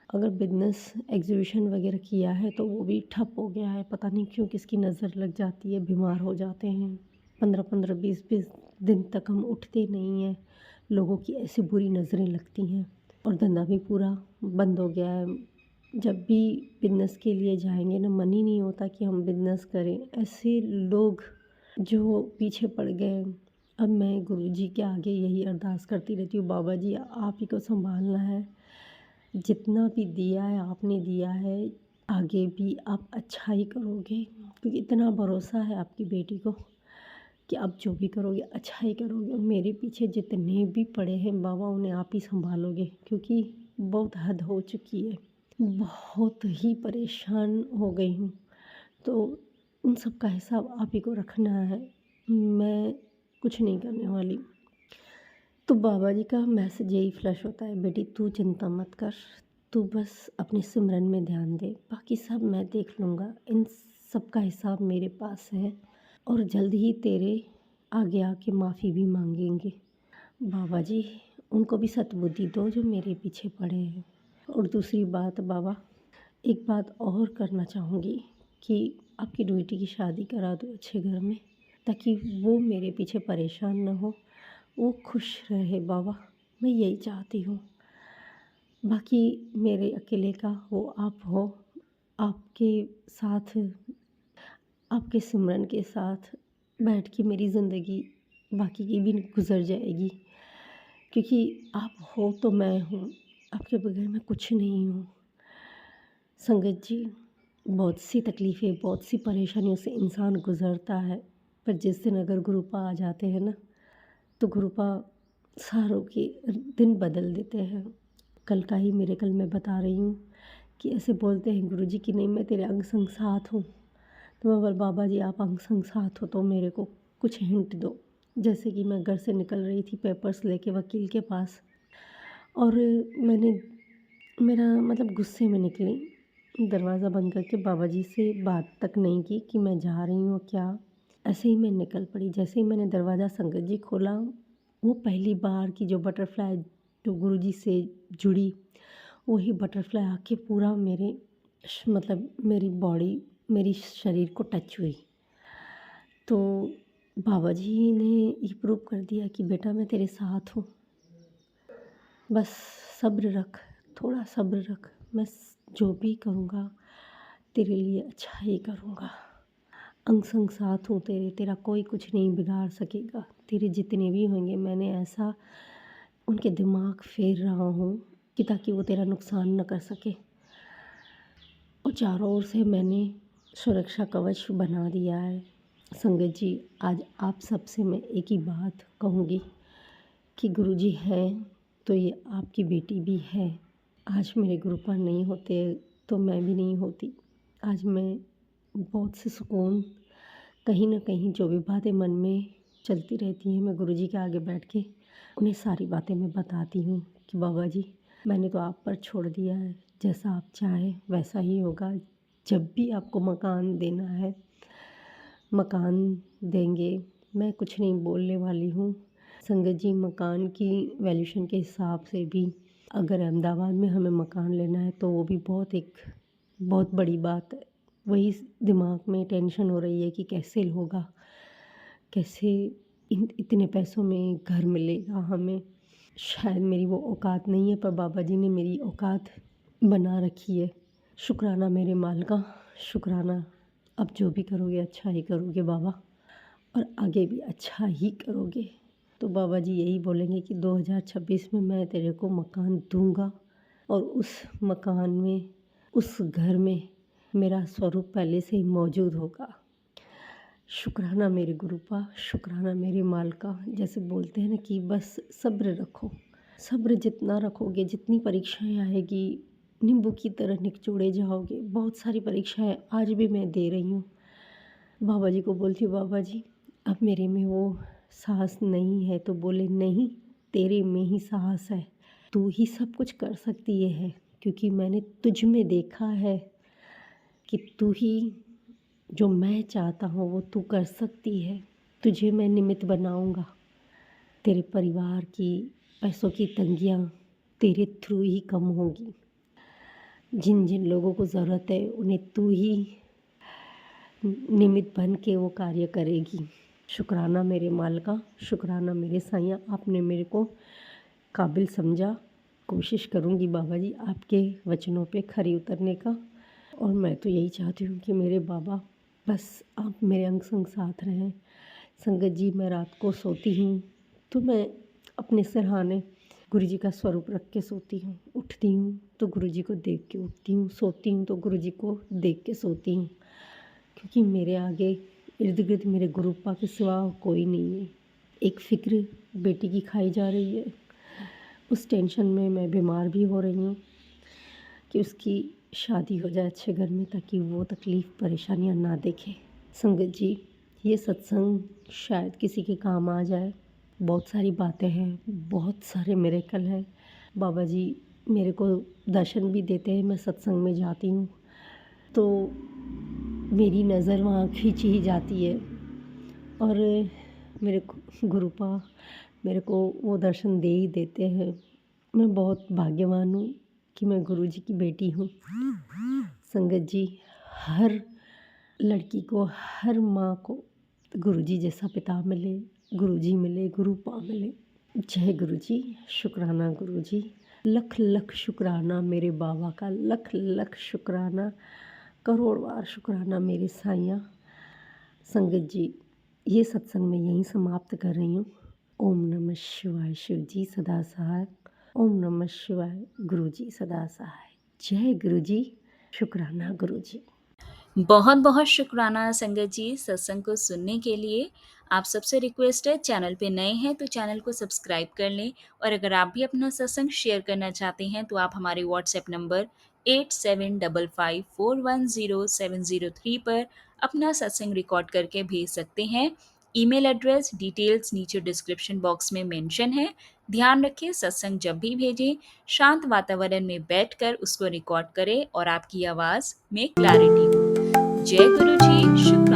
अगर बिज़नेस एग्जीबिशन वगैरह किया है तो वो भी ठप हो गया है, पता नहीं क्यों किसकी नज़र लग जाती है, बीमार हो जाते हैं। 15-15, 20-20 दिन तक हम उठते नहीं हैं, लोगों की ऐसी बुरी नज़रें लगती हैं और धंधा भी पूरा बंद हो गया है। जब भी बिज़नेस के लिए जाएंगे ना, मन ही नहीं होता कि हम बिज़नेस करें। ऐसे लोग जो पीछे पड़ गए। अब मैं गुरुजी के आगे यही अरदास करती रहती हूँ, बाबा जी आप ही को संभालना है, जितना भी दिया है आपने दिया है, आगे भी आप अच्छा ही करोगे, क्योंकि इतना भरोसा है आपकी बेटी को कि आप जो भी करोगे अच्छा ही करोगे। और मेरे पीछे जितने भी पड़े हैं बाबा, उन्हें आप ही संभालोगे, क्योंकि बहुत हद हो चुकी है, बहुत ही परेशान हो गई हूँ। तो उन सब का हिसाब आप ही को रखना है, मैं कुछ नहीं करने वाली। तो बाबा जी का मैसेज यही फ्लैश होता है, बेटी तू चिंता मत कर, तू बस अपने सिमरन में ध्यान दे, बाकी सब मैं देख लूँगा। इन सब का हिसाब मेरे पास है और जल्द ही तेरे आगे आके माफ़ी भी मांगेंगे। बाबा जी उनको भी सद्बुद्धि दो जो मेरे पीछे पड़े हैं। और दूसरी बात बाबा, एक बात और करना चाहूँगी कि आपकी बेटी की शादी करा दो अच्छे घर में, ताकि वो मेरे पीछे परेशान ना हो, वो खुश रहे बाबा, मैं यही चाहती हूँ। बाकी मेरे अकेले का वो आप हो, आपके साथ, आपके सिमरन के साथ बैठ के मेरी ज़िंदगी बाकी की भी गुजर जाएगी, क्योंकि आप हो तो मैं हूँ, आपके बगैर मैं कुछ नहीं हूँ। संगत जी, बहुत सी तकलीफ़ें, बहुत सी परेशानियों से इंसान गुज़रता है, पर जिस दिन अगर गुरुपा आ जाते हैं ना, तो गुरुपा सारों के दिन बदल देते हैं। कल का ही मिरेकल मैं बता रही हूँ कि ऐसे बोलते हैं गुरुजी कि नहीं मैं तेरे अंग संग साथ हूँ। तो मैं बोल बाबा जी आप अंग संग साथ हो तो मेरे को कुछ हिंट दो। जैसे कि मैं घर से निकल रही थी पेपर्स लेके वकील के पास, और मेरा मतलब गुस्से में निकली, दरवाज़ा बंद करके बाबा जी से बात तक नहीं की कि मैं जा रही हूँ क्या, ऐसे ही मैं निकल पड़ी। जैसे ही मैंने दरवाज़ा संगत जी खोला, वो पहली बार की जो बटरफ्लाई जो गुरुजी से जुड़ी, वही बटरफ्लाई आके पूरा मेरे मतलब मेरी बॉडी, मेरी शरीर को टच हुई। तो बाबा जी ने ये प्रूव कर दिया कि बेटा मैं तेरे साथ हूँ, बस सब्र रख, थोड़ा सब्र रख, मैं जो भी करूँगा तेरे लिए अच्छा ही करूँगा। अंग संग साथ हूँ तेरे, तेरा कोई कुछ नहीं बिगाड़ सकेगा। तेरे जितने भी होंगे मैंने ऐसा उनके दिमाग फेर रहा हूँ कि ताकि वो तेरा नुकसान न कर सके। और चारों ओर से मैंने सुरक्षा कवच बना दिया है। संगत जी आज आप सबसे मैं एक ही बात कहूँगी कि गुरुजी हैं तो ये आपकी बेटी भी है। आज मेरे गुरुपा नहीं होते तो मैं भी नहीं होती। आज मैं बहुत से सुकून, कहीं ना कहीं जो भी बातें मन में चलती रहती हैं, मैं गुरुजी के आगे बैठ के उन्हें सारी बातें मैं बताती हूँ कि बाबा जी मैंने तो आप पर छोड़ दिया है, जैसा आप चाहें वैसा ही होगा। जब भी आपको मकान देना है मकान देंगे, मैं कुछ नहीं बोलने वाली हूँ। संगत जी मकान की वैल्यूशन के हिसाब से भी अगर अहमदाबाद में हमें मकान लेना है तो वो भी बहुत बड़ी बात है। वही दिमाग में टेंशन हो रही है कि कैसे होगा, कैसे इतने पैसों में घर मिलेगा हमें। शायद मेरी वो औकात नहीं है, पर बाबा जी ने मेरी औकात बना रखी है। शुक्राना मेरे मालिका, शुक्राना। अब जो भी करोगे अच्छा ही करोगे बाबा, और आगे भी अच्छा ही करोगे। तो बाबा जी यही बोलेंगे कि 2026 में मैं तेरे को मकान दूंगा, और उस मकान में, उस घर में मेरा स्वरूप पहले से ही मौजूद होगा। शुक्राना मेरे गुरुपा, शुक्राना मेरे मालिका। जैसे बोलते हैं ना कि बस सब्र रखो, सब्र जितना रखोगे, जितनी परीक्षाएं आएगी नींबू की तरह निचोड़े जाओगे। बहुत सारी परीक्षाएं आज भी मैं दे रही हूँ। बाबा जी को बोलती हूँ बाबा जी अब मेरे में वो साहस नहीं है, तो बोले नहीं तेरे में ही साहस है, तू ही सब कुछ कर सकती है, क्योंकि मैंने तुझ में देखा है कि तू ही जो मैं चाहता हूँ वो तू कर सकती है। तुझे मैं निमित्त बनाऊँगा, तेरे परिवार की पैसों की तंगियाँ तेरे थ्रू ही कम होंगी। जिन जिन लोगों को ज़रूरत है उन्हें तू ही निमित्त बन के वो कार्य करेगी। शुक्राना मेरे मालिका, शुक्राना मेरे साईं, आपने मेरे को काबिल समझा। कोशिश करूँगी बाबा जी आपके वचनों पे खरी उतरने का। और मैं तो यही चाहती हूँ कि मेरे बाबा बस आप मेरे अंग संग साथ रहें। संगत जी, मैं रात को सोती हूँ तो मैं अपने सिरहाने गुरु जी का स्वरूप रख के सोती हूँ। उठती हूँ तो गुरु जी को देख के उठती हूँ, सोती हूँ तो गुरु जी को देख के सोती हूँ, क्योंकि मेरे आगे इर्द गिर्द मेरे गुरुपा के सिवा कोई नहीं है। एक फ़िक्र बेटी की खाई जा रही है, उस टेंशन में मैं बीमार भी हो रही हूँ कि उसकी शादी हो जाए अच्छे घर में, ताकि वो तकलीफ़ परेशानियाँ ना देखे। संगत जी, ये सत्संग शायद किसी के काम आ जाए। बहुत सारी बातें हैं, बहुत सारे मिरेकल हैं। बाबा जी मेरे को दर्शन भी देते हैं, मैं सत्संग में जाती हूँ तो मेरी नज़र वहाँ खींची ही जाती है। और मेरे गुरुपा मेरे को वो दर्शन दे ही देते हैं। मैं बहुत भाग्यवान हूँ कि मैं गुरु जी की बेटी हूँ। संगत जी, हर लड़की को, हर माँ को गुरु जी जैसा पिता मिले, गुरु जी मिले, गुरुपा मिले। जय गुरु जी, शुक्राना गुरु जी, लख लख शुक्राना मेरे बाबा का, लख लख शुक्राना, करोड़ बार शुक्राना मेरे साईं। संगत जी, ये सत्संग मैं यहीं समाप्त कर रही हूँ। ओम नमः शिवाय, शिव जी सदा सहाय। ओम नमः शिवाय, गुरु जी सदा सहाय। जय गुरु जी, शुक्राना गुरु जी। बहुत बहुत शुक्राना संगत जी सत्संग को सुनने के लिए। आप सबसे रिक्वेस्ट है, चैनल पे नए हैं तो चैनल को सब्सक्राइब कर लें, और अगर आप भी अपना सत्संग शेयर करना चाहते हैं तो आप हमारे व्हाट्सएप नंबर 8755410703 पर अपना सत्संग रिकॉर्ड करके भेज सकते हैं। ईमेल एड्रेस डिटेल्स नीचे डिस्क्रिप्शन बॉक्स में मेंशन है। ध्यान रखें, सत्संग जब भी भेजें शांत वातावरण में बैठकर उसको रिकॉर्ड करें और आपकी आवाज़ में क्लैरिटी हो। जय गुरु जी, शुक्रिया।